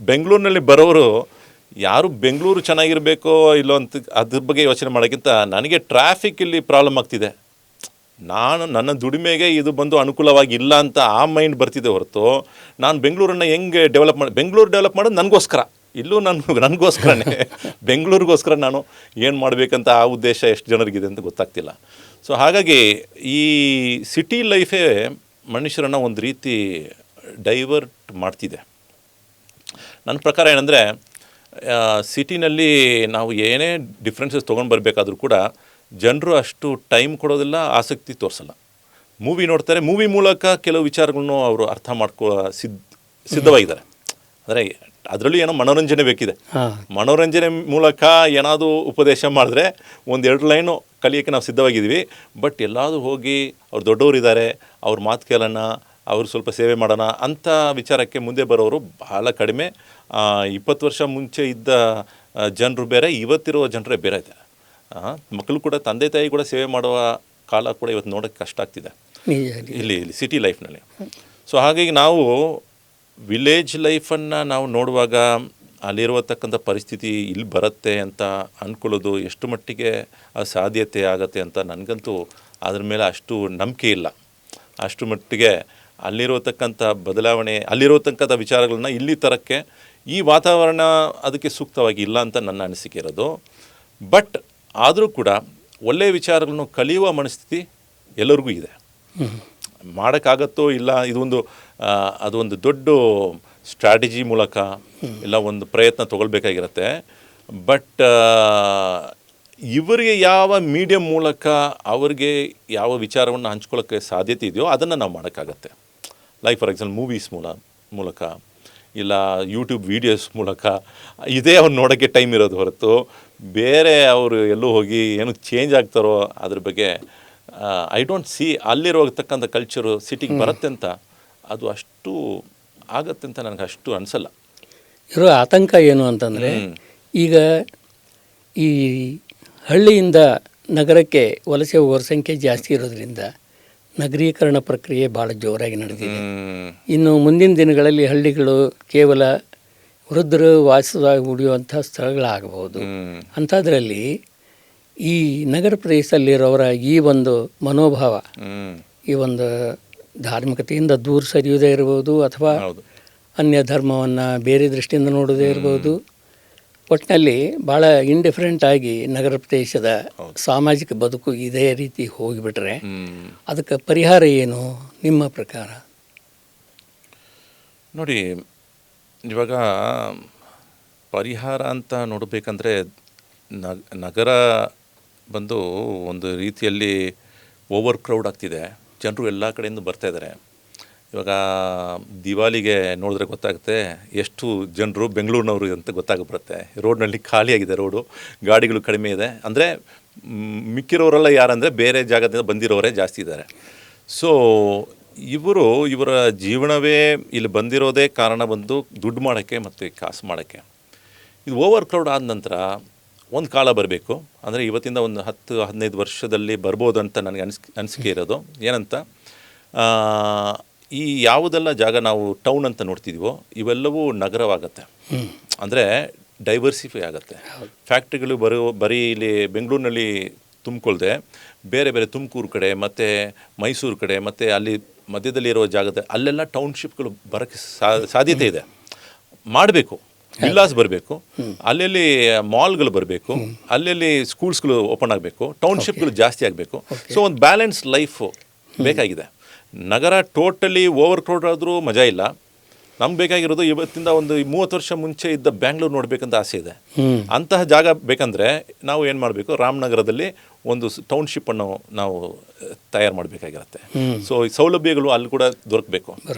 ಬೆಂಗಳೂರಿನಲ್ಲಿ ಬರೋರು ಯಾರು ಬೆಂಗಳೂರು ಚೆನ್ನಾಗಿರಬೇಕೋ ಇಲ್ಲೋ ಅಂತ ಅದ್ರ ಬಗ್ಗೆ ಯೋಚನೆ ಮಾಡೋಕ್ಕಿಂತ ನನಗೆ ಟ್ರಾಫಿಕ್ ಇಲ್ಲಿ ಪ್ರಾಬ್ಲಮ್ ಆಗ್ತಿದೆ, ನನ್ನ ದುಡಿಮೆಗೆ ಇದು ಬಂದು ಅನುಕೂಲವಾಗಿಲ್ಲ ಅಂತ ಆ ಮೈಂಡ್ ಬರ್ತಿದೆ ಹೊರತು ನಾನು ಬೆಂಗಳೂರನ್ನು ಹೆಂಗೆ ಬೆಂಗಳೂರು ಡೆವಲಪ್ ಮಾಡೋದು ನನಗೋಸ್ಕರ, ಇಲ್ಲೂ ನನಗೋಸ್ಕರನೇ ಬೆಂಗಳೂರಿಗೋಸ್ಕರ ನಾನು ಏನು ಮಾಡಬೇಕಂತ ಆ ಉದ್ದೇಶ ಎಷ್ಟು ಜನರಿಗಿದೆ ಅಂತ ಗೊತ್ತಾಗ್ತಿಲ್ಲ. ಸೊ ಹಾಗಾಗಿ ಈ ಸಿಟಿ ಲೈಫೇ ಮನುಷ್ಯರನ್ನು ಒಂದು ರೀತಿ ಡೈವರ್ಟ್ ಮಾಡ್ತಿದೆ. ನನ್ನ ಪ್ರಕಾರ ಏನಂದರೆ, ಸಿಟಿನಲ್ಲಿ ನಾವು ಏನೇ ಡಿಫ್ರೆನ್ಸಸ್ ತೊಗೊಂಡು ಬರಬೇಕಾದ್ರೂ ಕೂಡ ಜನರು ಅಷ್ಟು ಟೈಮ್ ಕೊಡೋದಿಲ್ಲ, ಆಸಕ್ತಿ ತೋರಿಸಲ್ಲ. ಮೂವಿ ನೋಡ್ತಾರೆ, ಮೂವಿ ಮೂಲಕ ಕೆಲವು ವಿಚಾರಗಳನ್ನು ಅವರು ಅರ್ಥ ಸಿದ್ಧವಾಗಿದ್ದಾರೆ. ಅಂದರೆ ಅದರಲ್ಲೂ ಏನೋ ಮನೋರಂಜನೆ ಬೇಕಿದೆ, ಮನೋರಂಜನೆ ಮೂಲಕ ಏನಾದರೂ ಉಪದೇಶ ಮಾಡಿದ್ರೆ ಒಂದೆರಡು ಲೈನು ಕಲಿಯೋಕ್ಕೆ ನಾವು ಸಿದ್ಧವಾಗಿದ್ದೀವಿ. ಬಟ್ ಎಲ್ಲಾದರೂ ಹೋಗಿ ಅವ್ರು ದೊಡ್ಡವರಿದ್ದಾರೆ, ಅವ್ರ ಮಾತು ಕೇಳೋಣ, ಅವರು ಸ್ವಲ್ಪ ಸೇವೆ ಮಾಡೋಣ ಅಂಥ ವಿಚಾರಕ್ಕೆ ಮುಂದೆ ಬರೋರು ಭಾಳ ಕಡಿಮೆ. 20 ವರ್ಷ ಮುಂಚೆ ಇದ್ದ ಜನರು ಬೇರೆ, ಇವತ್ತಿರೋ ಜನರೇ ಬೇರೆ ಇದೆ. ಮಕ್ಕಳು ಕೂಡ ತಂದೆ ತಾಯಿ ಕೂಡ ಸೇವೆ ಮಾಡುವ ಕಾಲ ಕೂಡ ಇವತ್ತು ನೋಡೋಕ್ಕೆ ಕಷ್ಟ ಆಗ್ತಿದೆ ಇಲ್ಲಿ ಸಿಟಿ ಲೈಫ್ನಲ್ಲಿ. ಸೊ ಹಾಗಾಗಿ ನಾವು ವಿಲೇಜ್ ಲೈಫನ್ನು ನಾವು ನೋಡುವಾಗ ಅಲ್ಲಿರುವತಕ್ಕಂಥ ಪರಿಸ್ಥಿತಿ ಇಲ್ಲಿ ಬರುತ್ತೆ ಅಂತ ಅಂದ್ಕೊಳ್ಳೋದು ಎಷ್ಟು ಮಟ್ಟಿಗೆ ಸಾಧ್ಯತೆ ಆಗತ್ತೆ ಅಂತ ನನಗಂತೂ ಅದ್ರ ಮೇಲೆ ಅಷ್ಟು ನಂಬಿಕೆ ಇಲ್ಲ. ಅಷ್ಟು ಮಟ್ಟಿಗೆ ಅಲ್ಲಿರುವತಕ್ಕಂಥ ಬದಲಾವಣೆ, ಅಲ್ಲಿರುವತಕ್ಕಂಥ ವಿಚಾರಗಳನ್ನ ಇಲ್ಲಿ ತರಕ್ಕೆ ಈ ವಾತಾವರಣ ಅದಕ್ಕೆ ಸೂಕ್ತವಾಗಿ ಇಲ್ಲ ಅಂತ ನನ್ನ ಅನಿಸಿಕೆ ಇರೋದು. ಬಟ್ ಆದರೂ ಕೂಡ ಒಳ್ಳೆಯ ವಿಚಾರಗಳನ್ನು ಕಲಿಯುವ ಮನಸ್ಥಿತಿ ಎಲ್ಲರಿಗೂ ಇದೆ. ಮಾಡೋಕ್ಕಾಗತ್ತೋ ಇಲ್ಲ, ಅದೊಂದು ದೊಡ್ಡ ಸ್ಟ್ರಾಟಜಿ ಮೂಲಕ ಇಲ್ಲ ಒಂದು ಪ್ರಯತ್ನ ತೊಗೊಳ್ಬೇಕಾಗಿರುತ್ತೆ. ಬಟ್ ಇವರಿಗೆ ಯಾವ ಮೀಡಿಯಮ್ ಮೂಲಕ ಅವ್ರಿಗೆ ಯಾವ ವಿಚಾರವನ್ನು ಹಂಚ್ಕೊಳ್ಳೋಕ್ಕೆ ಸಾಧ್ಯತೆ ಇದೆಯೋ ಅದನ್ನು ನಾವು ಮಾಡೋಕ್ಕಾಗತ್ತೆ. ಲೈಕ್ ಫಾರ್ ಎಕ್ಸಾಂಪಲ್ ಮೂವೀಸ್ ಮೂಲಕ ಇಲ್ಲ ಯೂಟ್ಯೂಬ್ ವೀಡಿಯೋಸ್ ಮೂಲಕ ಇದೇ ಅವ್ರು ನೋಡೋಕ್ಕೆ ಟೈಮ್ ಇರೋದು ಹೊರತು ಬೇರೆ ಅವರು ಎಲ್ಲೂ ಹೋಗಿ ಏನು ಚೇಂಜ್ ಆಗ್ತಾರೋ ಅದ್ರ ಬಗ್ಗೆ ಐ ಡೋಂಟ್ ಸಿ. ಅಲ್ಲಿರೋತಕ್ಕಂಥ ಕಲ್ಚರು ಸಿಟಿಗೆ ಬರುತ್ತೆ ಅಂತ ಅದು ಅಷ್ಟು ಆಗತ್ತೆ ಅಂತ ನನಗೆ ಅಷ್ಟು ಅನಿಸಲ್ಲ. ಇರೋ ಆತಂಕ ಏನು ಅಂತಂದರೆ, ಈಗ ಈ ಹಳ್ಳಿಯಿಂದ ನಗರಕ್ಕೆ ವಲಸೆ ಹೋಗೋರ ಸಂಖ್ಯೆ ಜಾಸ್ತಿ ಇರೋದ್ರಿಂದ ನಗರೀಕರಣ ಪ್ರಕ್ರಿಯೆ ಭಾಳ ಜೋರಾಗಿ ನಡೆದಿದೆ. ಇನ್ನು ಮುಂದಿನ ದಿನಗಳಲ್ಲಿ ಹಳ್ಳಿಗಳು ಕೇವಲ ವೃದ್ಧರು ವಾಸವಾಗಿ ಉಳಿಯುವಂಥ ಸ್ಥಳಗಳಾಗಬಹುದು. ಅಂಥದ್ರಲ್ಲಿ ಈ ನಗರ ಪ್ರದೇಶದಲ್ಲಿರೋರ ಈ ಒಂದು ಮನೋಭಾವ, ಈ ಒಂದು ಧಾರ್ಮಿಕತೆಯಿಂದ ದೂರ ಸರಿಯುವುದೇ ಇರ್ಬೋದು, ಅಥವಾ ಅನ್ಯ ಧರ್ಮವನ್ನು ಬೇರೆ ದೃಷ್ಟಿಯಿಂದ ನೋಡೋದೇ ಇರ್ಬೋದು. ಒಟ್ಟಿನಲ್ಲಿ ಭಾಳ ಇಂಡಿಫರೆಂಟ್ ಆಗಿ ನಗರ ಪ್ರದೇಶದ ಸಾಮಾಜಿಕ ಬದುಕು ಇದೇ ರೀತಿ ಹೋಗಿಬಿಟ್ರೆ ಅದಕ್ಕೆ ಪರಿಹಾರ ಏನು ನಿಮ್ಮ ಪ್ರಕಾರ? ನೋಡಿ, ಇವಾಗ ಪರಿಹಾರ ಅಂತ ನೋಡಬೇಕಂದ್ರೆ ನಗರ ಬಂದು ಒಂದು ರೀತಿಯಲ್ಲಿ ಓವರ್ ಕ್ರೌಡ್ ಆಗ್ತಿದೆ. ಜನರು ಎಲ್ಲ ಕಡೆಯಿಂದ ಬರ್ತಾಯಿದ್ದಾರೆ. ಇವಾಗ ದಿವಾಲಿಗೆ ನೋಡಿದ್ರೆ ಗೊತ್ತಾಗುತ್ತೆ ಎಷ್ಟು ಜನರು ಬೆಂಗಳೂರಿನವರು ಅಂತ ಗೊತ್ತಾಗ್ಬಿಡುತ್ತೆ. ರೋಡ್ನಲ್ಲಿ ಖಾಲಿಯಾಗಿದೆ, ರೋಡು, ಗಾಡಿಗಳು ಕಡಿಮೆ ಇದೆ. ಅಂದರೆ ಮಿಕ್ಕಿರೋರೆಲ್ಲ ಯಾರಂದರೆ ಬೇರೆ ಜಾಗದಿಂದ ಬಂದಿರೋರೇ ಜಾಸ್ತಿ ಇದ್ದಾರೆ. ಸೊ ಇವರ ಜೀವನವೇ ಇಲ್ಲಿ ಬಂದಿರೋದೇ ಕಾರಣ ಬಂದು ದುಡ್ಡು ಮಾಡೋಕ್ಕೆ ಮತ್ತು ಕಾಸು ಮಾಡೋಕ್ಕೆ. ಇದು ಓವರ್ ಕ್ರೌಡ್ ಆದ ನಂತರ ಒಂದು ಕಾಲ ಬರಬೇಕು. ಅಂದರೆ ಇವತ್ತಿಂದ ಒಂದು 10-15 ವರ್ಷದಲ್ಲಿ ಬರ್ಬೋದು ಅಂತ ನನಗೆ ಅನಿಸಿಕೆ ಇರೋದು. ಏನಂತ, ಈ ಯಾವುದೆಲ್ಲ ಜಾಗ ನಾವು ಟೌನ್ ಅಂತ ನೋಡ್ತಿದ್ದೀವೋ ಇವೆಲ್ಲವೂ ನಗರವಾಗತ್ತೆ. ಅಂದರೆ ಡೈವರ್ಸಿಫೈ ಆಗುತ್ತೆ. ಫ್ಯಾಕ್ಟ್ರಿಗಳು ಬರೀ ಇಲ್ಲಿ ಬೆಂಗಳೂರಿನಲ್ಲಿ ತುಂಬಿಕೊಳ್ದೆ ಬೇರೆ ಬೇರೆ ತುಮಕೂರು ಕಡೆ ಮತ್ತು ಮೈಸೂರು ಕಡೆ ಮತ್ತು ಅಲ್ಲಿ ಮಧ್ಯದಲ್ಲಿರೋ ಜಾಗದ ಅಲ್ಲೆಲ್ಲ ಟೌನ್ಶಿಪ್ಗಳು ಬರೋಕ್ಕೆ ಸಾಧ್ಯತೆ ಇದೆ. ಮಾಡಬೇಕು, ವಿಲ್ಲಾಸ್ ಬರಬೇಕು, ಅಲ್ಲಲ್ಲಿ ಮಾಲ್ಗಳು ಬರಬೇಕು, ಅಲ್ಲಲ್ಲಿ ಸ್ಕೂಲ್ಸ್ಗಳು ಓಪನ್ ಆಗಬೇಕು, ಟೌನ್ಶಿಪ್ಗಳು ಜಾಸ್ತಿ ಆಗಬೇಕು. ಸೊ ಒಂದು ಬ್ಯಾಲೆನ್ಸ್ ಲೈಫು ಬೇಕಾಗಿದೆ. ನಗರ ಟೋಟಲಿ ಓವರ್ ಕ್ರೌಡ್ ಆದರೂ ಮಜಾ ಇಲ್ಲ. ನಮ್ಗೆ ಬೇಕಾಗಿರೋದು ಇವತ್ತಿಂದ ಒಂದು 30 ವರ್ಷ ಮುಂಚೆ ಇದ್ದ ಬ್ಯಾಂಗ್ಳೂರು ನೋಡಬೇಕಂತ ಆಸೆ ಇದೆ. ಅಂತಹ ಜಾಗ ಬೇಕಂದರೆ ನಾವು ಏನು ಮಾಡಬೇಕು, ರಾಮನಗರದಲ್ಲಿ ಒಂದು ಟೌನ್ಶಿಪ್ಪನ್ನು ನಾವು ತಯಾರು ಮಾಡಬೇಕಾಗಿರುತ್ತೆ. ಸೊ ಈ ಸೌಲಭ್ಯಗಳು ಅಲ್ಲಿ ಕೂಡ ದೊರಕಬೇಕು.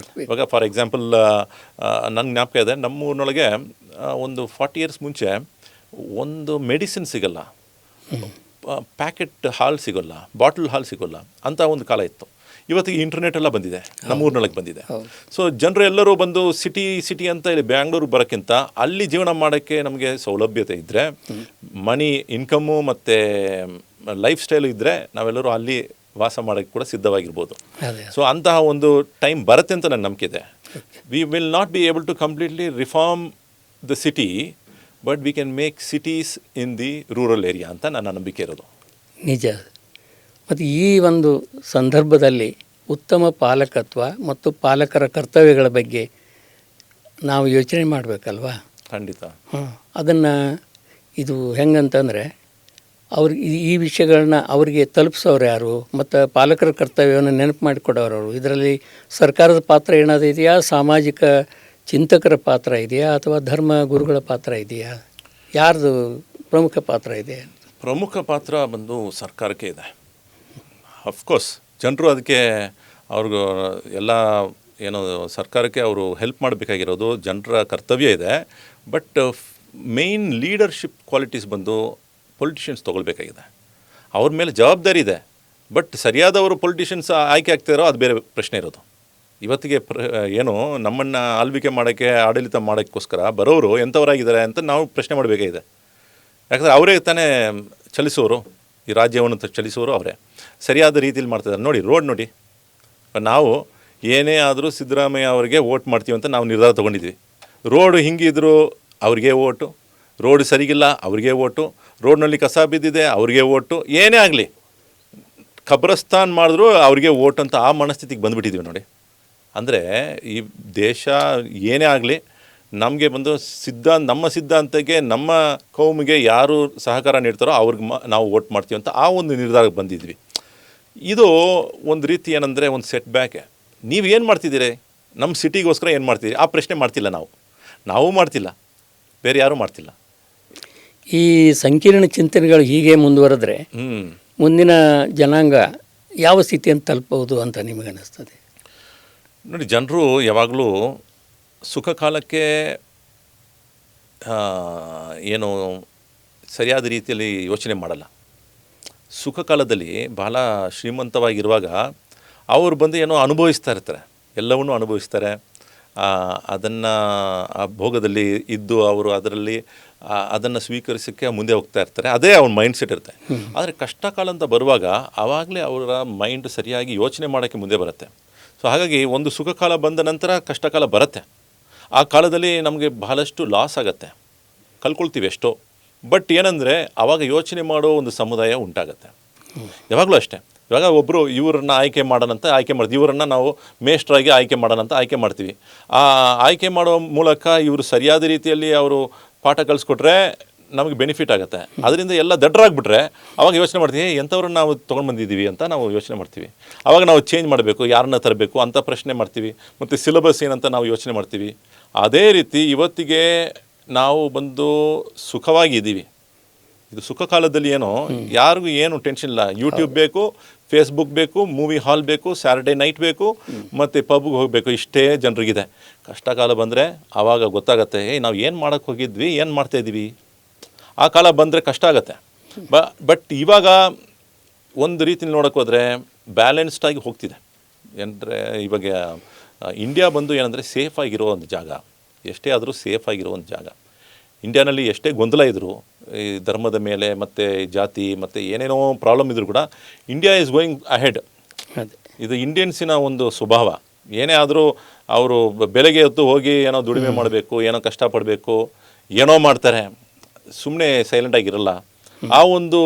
ಇವಾಗ ಫಾರ್ ಎಕ್ಸಾಂಪಲ್ ನಂಗೆ ಜ್ಞಾಪಕ ಇದೆ, ನಮ್ಮೂರಿನೊಳಗೆ ಒಂದು 40 ಇಯರ್ಸ್ ಮುಂಚೆ ಒಂದು ಮೆಡಿಸಿನ್ ಸಿಗಲ್ಲ, ಪ್ಯಾಕೆಟ್ ಹಾಲು ಸಿಗೋಲ್ಲ, ಬಾಟಲ್ ಹಾಲು ಸಿಗೋಲ್ಲ ಅಂತ ಒಂದು ಕಾಲ ಇತ್ತು. ಇವತ್ತಿಗೆ ಇಂಟರ್ನೆಟ್ ಎಲ್ಲ ಬಂದಿದೆ, ನಮ್ಮೂರಿನೊಳಗೆ ಬಂದಿದೆ. ಸೊ ಜನರು ಎಲ್ಲರೂ ಬಂದು ಸಿಟಿ ಅಂತ ಇಲ್ಲಿ ಬ್ಯಾಂಗ್ಳೂರಿಗೆ ಬರೋಕ್ಕಿಂತ ಅಲ್ಲಿ ಜೀವನ ಮಾಡೋಕ್ಕೆ ನಮಗೆ ಸೌಲಭ್ಯತೆ ಇದ್ದರೆ, ಮನಿ ಇನ್ಕಮ್ಮು ಮತ್ತು ಲೈಫ್ ಸ್ಟೈಲು ಇದ್ದರೆ ನಾವೆಲ್ಲರೂ ಅಲ್ಲಿ ವಾಸ ಮಾಡೋಕ್ಕೆ ಕೂಡ ಸಿದ್ಧವಾಗಿರ್ಬೋದು. ಸೊ ಅಂತಹ ಒಂದು ಟೈಮ್ ಬರುತ್ತೆ ಅಂತ ನನ್ನ ನಂಬಿಕೆ ಇದೆ. We will not be able to completely reform the city, but we can make cities in the rural area ಅಂತ ನನ್ನ ನಂಬಿಕೆ ಇರೋದು. ನಿಜ. ಮತ್ತು ಈ ಒಂದು ಸಂದರ್ಭದಲ್ಲಿ ಉತ್ತಮ ಪಾಲಕತ್ವ ಮತ್ತು ಪಾಲಕರ ಕರ್ತವ್ಯಗಳ ಬಗ್ಗೆ ನಾವು ಯೋಚನೆ ಮಾಡಬೇಕಲ್ವಾ? ಖಂಡಿತ. ಅದನ್ನು ಇದು ಹೆಂಗಂತಂದರೆ ಅವ್ರಿಗೆ ಈ ವಿಷಯಗಳನ್ನ ಅವರಿಗೆ ತಲುಪಿಸೋರು ಯಾರು ಮತ್ತು ಪಾಲಕರ ಕರ್ತವ್ಯವನ್ನು ನೆನಪು ಮಾಡಿಕೊಡೋರು ಇದರಲ್ಲಿ ಸರ್ಕಾರದ ಪಾತ್ರ ಏನಾದರೂ ಇದೆಯಾ, ಸಾಮಾಜಿಕ ಚಿಂತಕರ ಪಾತ್ರ ಇದೆಯಾ, ಅಥವಾ ಧರ್ಮ ಗುರುಗಳ ಪಾತ್ರ ಇದೆಯಾ? ಯಾರ್ದು ಪ್ರಮುಖ ಪಾತ್ರ ಇದೆ? ಪ್ರಮುಖ ಪಾತ್ರ ಬಂದು ಸರ್ಕಾರಕ್ಕೆ ಇದೆ. ಅಫ್ಕೋರ್ಸ್ ಜನರು ಅದಕ್ಕೆ ಅವ್ರಿಗೂ ಎಲ್ಲ ಏನೋ ಸರ್ಕಾರಕ್ಕೆ ಅವರು ಹೆಲ್ಪ್ ಮಾಡಬೇಕಾಗಿರೋದು ಜನರ ಕರ್ತವ್ಯ ಇದೆ. ಬಟ್ ಮೇಯ್ನ್ ಲೀಡರ್ಶಿಪ್ ಕ್ವಾಲಿಟೀಸ್ ಬಂದು ಪೊಲಿಟಿಷಿಯನ್ಸ್ ತೊಗೊಳ್ಬೇಕಾಗಿದೆ. ಅವ್ರ ಮೇಲೆ ಜವಾಬ್ದಾರಿ ಇದೆ. ಬಟ್ ಸರಿಯಾದವರು ಪೊಲಿಟಿಷಿಯನ್ಸ್ ಆಯ್ಕೆ ಆಗ್ತಿರೋ ಅದು ಬೇರೆ ಪ್ರಶ್ನೆ ಇರೋದು. ಇವತ್ತಿಗೆ ಏನು ನಮ್ಮನ್ನು ಆಳ್ವಿಕೆ ಮಾಡೋಕ್ಕೆ, ಆಡಳಿತ ಮಾಡೋಕ್ಕೋಸ್ಕರ ಬರೋರು ಎಂಥವರಾಗಿದ್ದಾರೆ ಅಂತ ನಾವು ಪ್ರಶ್ನೆ ಮಾಡಬೇಕಾಗಿದೆ. ಯಾಕಂದರೆ ಅವರೇ ತಾನೇ ಚಲಿಸೋರು, ಈ ರಾಜ್ಯವನ್ನು ಚಲಿಸೋರು ಅವರೇ. ಸರಿಯಾದ ರೀತಿಯಲ್ಲಿ ಮಾಡ್ತಿದ್ದಾರೆ. ನೋಡಿ ರೋಡ್ ನೋಡಿ, ನಾವು ಏನೇ ಆದರೂ ಸಿದ್ದರಾಮಯ್ಯ ಅವರಿಗೆ ವೋಟ್ ಮಾಡ್ತೀವಿ ಅಂತ ನಾವು ನಿರ್ಧಾರ ತೊಗೊಂಡಿದ್ವಿ. ರೋಡು ಹಿಂಗಿದ್ರು ಅವ್ರಿಗೆ ಓಟು, ರೋಡ್ ಸರಿಗಿಲ್ಲ ಅವ್ರಿಗೆ ಓಟು, ರೋಡ್ನಲ್ಲಿ ಕಸ ಬಿದ್ದಿದೆ ಅವ್ರಿಗೆ ಓಟು, ಏನೇ ಆಗಲಿ ಖಬ್ರಸ್ತಾನ್ ಮಾಡಿದ್ರು ಅವ್ರಿಗೆ ಓಟ್ ಅಂತ ಆ ಮನಸ್ಥಿತಿಗೆ ಬಂದುಬಿಟ್ಟಿದ್ದೀವಿ ನೋಡಿ. ಅಂದರೆ ಈ ದೇಶ ಏನೇ ಆಗಲಿ ನಮಗೆ ಬಂದು ನಮ್ಮ ಸಿದ್ಧಾಂತಕ್ಕೆ, ನಮ್ಮ ಕೌಮಿಗೆ ಯಾರು ಸಹಕಾರ ನೀಡ್ತಾರೋ ಅವ್ರಿಗೆ ನಾವು ವೋಟ್ ಮಾಡ್ತೀವಿ ಅಂತ ಆ ಒಂದು ನಿರ್ಧಾರಕ್ಕೆ ಬಂದಿದ್ವಿ. ಇದು ಒಂದು ರೀತಿ ಏನಂದರೆ ಒಂದು ಸೆಟ್ ಬ್ಯಾಕೆ. ನೀವು ಏನು ಮಾಡ್ತಿದ್ದೀರಿ, ನಮ್ಮ ಸಿಟಿಗೋಸ್ಕರ ಏನು ಮಾಡ್ತೀರಿ, ಆ ಪ್ರಶ್ನೆ ಮಾಡ್ತಿಲ್ಲ ನಾವು ಮಾಡ್ತಿಲ್ಲ, ಬೇರೆ ಯಾರೂ ಮಾಡ್ತಿಲ್ಲ. ಈ ಸಂಕೀರ್ಣ ಚಿಂತನೆಗಳು ಹೀಗೆ ಮುಂದುವರೆದ್ರೆ ಮುಂದಿನ ಜನಾಂಗ ಯಾವ ಸ್ಥಿತಿಯನ್ನು ತಲುಪಬಹುದು ಅಂತ ನಿಮಗನ್ನಿಸ್ತದೆ? ನೋಡಿ, ಜನರು ಯಾವಾಗಲೂ ಸುಖ ಕಾಲಕ್ಕೆ ಏನು ಸರಿಯಾದ ರೀತಿಯಲ್ಲಿ ಯೋಚನೆ ಮಾಡಲ್ಲ. ಸುಖ ಕಾಲದಲ್ಲಿ ಬಹಳ ಶ್ರೀಮಂತವಾಗಿರುವಾಗ ಅವರು ಬಂದು ಏನೋ ಅನುಭವಿಸ್ತಾ ಇರ್ತಾರೆ, ಎಲ್ಲವನ್ನೂ ಅನುಭವಿಸ್ತಾರೆ. ಅದನ್ನು ಆ ಭೋಗದಲ್ಲಿ ಇದ್ದು ಅವರು ಅದರಲ್ಲಿ ಅದನ್ನು ಸ್ವೀಕರಿಸೋಕ್ಕೆ ಮುಂದೆ ಹೋಗ್ತಾ ಇರ್ತಾರೆ. ಅದೇ ಅವ್ರ ಮೈಂಡ್ ಸೆಟ್ ಇರುತ್ತೆ. ಆದರೆ ಕಷ್ಟ ಕಾಲ ಅಂತ ಬರುವಾಗ ಆವಾಗಲೇ ಅವರ ಮೈಂಡ್ ಸರಿಯಾಗಿ ಯೋಚನೆ ಮಾಡೋಕ್ಕೆ ಮುಂದೆ ಬರುತ್ತೆ. ಸೊ ಹಾಗಾಗಿ ಒಂದು ಸುಖ ಕಾಲ ಬಂದ ನಂತರ ಕಷ್ಟ ಕಾಲ ಬರುತ್ತೆ. ಆ ಕಾಲದಲ್ಲಿ ನಮಗೆ ಬಹಳಷ್ಟು ಲಾಸ್ ಆಗುತ್ತೆ, ಕಲ್ಕೊಳ್ತೀವಿ ಎಷ್ಟೋ. ಬಟ್ ಏನಂದರೆ ಆವಾಗ ಯೋಚನೆ ಮಾಡೋ ಒಂದು ಸಮುದಾಯ ಉಂಟಾಗತ್ತೆ. ಯಾವಾಗಲೂ ಅಷ್ಟೇ. ಇವಾಗ ಒಬ್ಬರು ಇವ್ರನ್ನ ಆಯ್ಕೆ ಮಾಡೋಣಂತ ಆಯ್ಕೆ ಮಾಡ್ತೀವಿ, ಇವರನ್ನು ನಾವು ಮೇಷ್ಟ್ರಾಗಿ ಆಯ್ಕೆ ಮಾಡೋಣಂತ ಆಯ್ಕೆ ಮಾಡ್ತೀವಿ. ಆ ಆಯ್ಕೆ ಮಾಡೋ ಮೂಲಕ ಇವರು ಸರಿಯಾದ ರೀತಿಯಲ್ಲಿ ಅವರು ಪಾಠ ಕಲಿಸ್ಕೊಟ್ರೆ ನಮಗೆ ಬೆನಿಫಿಟ್ ಆಗುತ್ತೆ. ಅದರಿಂದ ಎಲ್ಲ ದಡ್ಡರಾಗ್ಬಿಟ್ರೆ ಅವಾಗ ಯೋಚನೆ ಮಾಡ್ತೀವಿ, ಎಂಥವ್ರನ್ನ ನಾವು ತೊಗೊಂಡು ಬಂದಿದ್ದೀವಿ ಅಂತ ನಾವು ಯೋಚನೆ ಮಾಡ್ತೀವಿ. ಆವಾಗ ನಾವು ಚೇಂಜ್ ಮಾಡಬೇಕು, ಯಾರನ್ನ ತರಬೇಕು ಅಂತ ಪ್ರಶ್ನೆ ಮಾಡ್ತೀವಿ. ಮತ್ತು ಸಿಲೆಬಸ್ ಏನಂತ ನಾವು ಯೋಚನೆ ಮಾಡ್ತೀವಿ. ಅದೇ ರೀತಿ ಇವತ್ತಿಗೆ ನಾವು ಬಂದು ಸುಖವಾಗಿದ್ದೀವಿ. ಇದು ಸುಖ ಕಾಲದಲ್ಲಿ ಏನೋ ಯಾರಿಗೂ ಏನು ಟೆನ್ಷನ್ ಇಲ್ಲ. ಯೂಟ್ಯೂಬ್ ಬೇಕು, ಫೇಸ್ಬುಕ್ ಬೇಕು, ಮೂವಿ ಹಾಲ್ ಬೇಕು, ಸ್ಯಾಟರ್ಡೇ ನೈಟ್ ಬೇಕು, ಮತ್ತು ಪಬ್ಗೆ ಹೋಗಬೇಕು, ಇಷ್ಟೇ ಜನರಿಗಿದೆ. ಕಷ್ಟ ಕಾಲ ಬಂದರೆ ಆವಾಗ ಗೊತ್ತಾಗತ್ತೆ, ನಾವು ಏನು ಮಾಡೋಕ್ಕೆ ಹೋಗಿದ್ವಿ, ಏನು ಮಾಡ್ತಾಯಿದ್ದೀವಿ. ಆ ಕಾಲ ಬಂದರೆ ಕಷ್ಟ ಆಗುತ್ತೆ. ಬಟ್ ಇವಾಗ ಒಂದು ರೀತಿಯಲ್ಲಿ ನೋಡೋಕ್ಕೆ ಹೋದರೆ ಬ್ಯಾಲೆನ್ಸ್ಡಾಗಿ ಹೋಗ್ತಿದೆ. ಏನಂದರೆ ಇವಾಗ ಇಂಡಿಯಾ ಬಂದು ಏನಂದರೆ ಸೇಫಾಗಿರೋ ಒಂದು ಜಾಗ, ಎಷ್ಟೇ ಆದರೂ ಸೇಫಾಗಿರೋ ಒಂದು ಜಾಗ. ಇಂಡಿಯಾನಲ್ಲಿ ಎಷ್ಟೇ ಗೊಂದಲ ಇದ್ದರೂ ಈ ಧರ್ಮದ ಮೇಲೆ ಮತ್ತು ಜಾತಿ ಮತ್ತು ಏನೇನೋ ಪ್ರಾಬ್ಲಮ್ ಇದ್ದರೂ ಕೂಡ ಇಂಡಿಯಾ ಈಸ್ ಗೋಯಿಂಗ್ ಅಹೆಡ್. ಇದು ಇಂಡಿಯನ್ಸಿನ ಒಂದು ಸ್ವಭಾವ. ಏನೇ ಆದರೂ ಅವರು ಬೆಳಗ್ಗೆ ಹೊತ್ತು ಹೋಗಿ ಏನೋ ದುಡಿಮೆ ಮಾಡಬೇಕು, ಏನೋ ಕಷ್ಟಪಡಬೇಕು, ಏನೋ ಮಾಡ್ತಾರೆ, ಸುಮ್ಮನೆ ಸೈಲೆಂಟಾಗಿರಲ್ಲ. ಆ ಒಂದು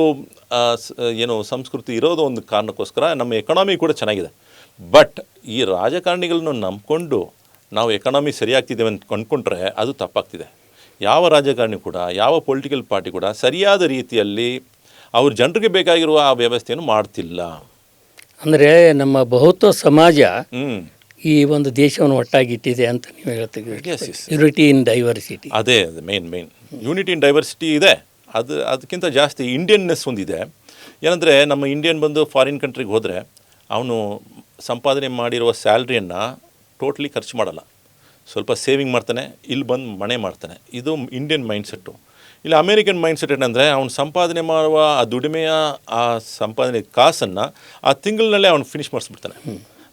ಏನು ಸಂಸ್ಕೃತಿ ಇರೋದು ಒಂದು ಕಾರಣಕ್ಕೋಸ್ಕರ ನಮ್ಮ ಎಕಾನಮಿ ಕೂಡ ಚೆನ್ನಾಗಿದೆ. ಬಟ್ ಈ ರಾಜಕಾರಣಿಗಳನ್ನು ನಂಬಿಕೊಂಡು ನಾವು ಎಕಾನಮಿ ಸರಿಯಾಗ್ತಿದ್ದೇವೆ ಅಂತ ಅಂದ್ಕೊಂಡ್ರೆ ಅದು ತಪ್ಪಾಗ್ತಿದೆ. ಯಾವ ರಾಜಕಾರಣಿ ಕೂಡ, ಯಾವ ಪೊಲಿಟಿಕಲ್ ಪಾರ್ಟಿ ಕೂಡ ಸರಿಯಾದ ರೀತಿಯಲ್ಲಿ ಅವ್ರ ಜನರಿಗೆ ಬೇಕಾಗಿರುವ ಆ ವ್ಯವಸ್ಥೆಯನ್ನು ಮಾಡ್ತಿಲ್ಲ. ಅಂದರೆ ನಮ್ಮ ಬಹುತ್ವ ಸಮಾಜ ಈ ಒಂದು ದೇಶವನ್ನು ಒಟ್ಟಾಗಿಟ್ಟಿದೆ ಅಂತ ನೀವು ಹೇಳ್ತೀವಿ. ಯುನಿಟಿ ಇನ್ ಡೈವರ್ಸಿಟಿ, ಅದೇ ಮೇನ್ ಯೂನಿಟಿ ಇನ್ ಡೈವರ್ಸಿಟಿ ಇದೆ. ಅದಕ್ಕಿಂತ ಜಾಸ್ತಿ ಇಂಡಿಯನ್ನೆಸ್ ಒಂದಿದೆ. ಏನಂದರೆ ನಮ್ಮ ಇಂಡಿಯನ್ ಬಂದು ಫಾರಿನ್ ಕಂಟ್ರಿಗೆ ಹೋದರೆ ಅವನು ಸಂಪಾದನೆ ಮಾಡಿರುವ ಸ್ಯಾಲ್ರಿಯನ್ನು ಟೋಟ್ಲಿ ಖರ್ಚು ಮಾಡಲ್ಲ, ಸ್ವಲ್ಪ ಸೇವಿಂಗ್ ಮಾಡ್ತಾನೆ, ಇಲ್ಲಿ ಬಂದು ಮನೆ ಮಾಡ್ತಾನೆ. ಇದು ಇಂಡಿಯನ್ ಮೈಂಡ್ಸೆಟ್ಟು. ಇಲ್ಲ ಅಮೇರಿಕನ್ ಮೈಂಡ್ಸೆಟ್ ಏನಂದರೆ ಅವ್ನು ಸಂಪಾದನೆ ಮಾಡುವ ಆ ದುಡಿಮೆಯ ಆ ಸಂಪಾದನೆ ಕಾಸನ್ನು ಆ ತಿಂಗಳಿನಲ್ಲೇ ಅವ್ನು ಫಿನಿಷ್ ಮಾಡಿಸ್ಬಿಡ್ತಾನೆ.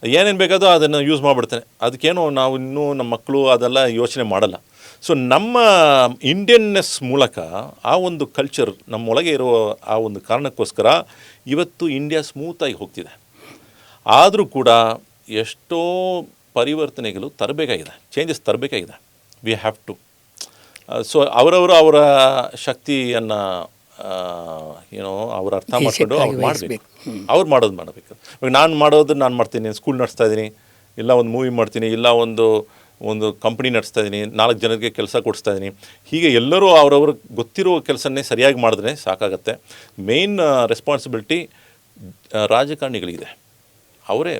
ಏನೇನು ಬೇಕಾದೋ ಅದನ್ನು ಯೂಸ್ ಮಾಡಿಬಿಡ್ತಾನೆ. ಅದಕ್ಕೇನು ನಾವು ಇನ್ನೂ ನಮ್ಮ ಮಕ್ಕಳು ಅದೆಲ್ಲ ಯೋಚನೆ ಮಾಡಲ್ಲ. ಸೊ ನಮ್ಮ ಇಂಡಿಯನ್ನೆಸ್ ಮೂಲಕ ಆ ಒಂದು ಕಲ್ಚರ್ ನಮ್ಮೊಳಗೆ ಇರೋ ಆ ಒಂದು ಕಾರಣಕ್ಕೋಸ್ಕರ ಇವತ್ತು ಇಂಡಿಯಾ ಸ್ಮೂತಾಗಿ ಹೋಗ್ತಿದೆ. ಆದರೂ ಕೂಡ ಎಷ್ಟೋ ಪರಿವರ್ತನೆಗಳು ತರಬೇಕಾಗಿದೆ, ಚೇಂಜಸ್ ತರಬೇಕಾಗಿದೆ. We have to. ಸೊ ಅವರವರು ಅವರ ಶಕ್ತಿಯನ್ನು ಏನೋ ಅವ್ರು ಅರ್ಥ ಮಾಡಿಕೊಂಡು ಅವ್ರು ಮಾಡಬೇಕು, ಅವ್ರು ಮಾಡಬೇಕು. ಇವಾಗ ನಾನು ನಾನು ಮಾಡ್ತೀನಿ, ಸ್ಕೂಲ್ ನಡೆಸ್ತಾ ಇದ್ದೀನಿ, ಇಲ್ಲ ಒಂದು ಮೂವಿ ಮಾಡ್ತೀನಿ, ಇಲ್ಲ ಒಂದು ಕಂಪ್ನಿ ನಡೆಸ್ತಾ ಇದ್ದೀನಿ, 4 ಜನರಿಗೆ ಕೆಲಸ ಕೊಡಿಸ್ತಾ ಇದ್ದೀನಿ. ಹೀಗೆ ಎಲ್ಲರೂ ಅವ್ರವ್ರಿಗೆ ಗೊತ್ತಿರೋ ಕೆಲಸನ್ನೇ ಸರಿಯಾಗಿ ಮಾಡಿದ್ರೆ ಸಾಕಾಗತ್ತೆ. Main responsibility ರಾಜಕಾರಣಿಗಳಿಗಿದೆ. ಅವರೇ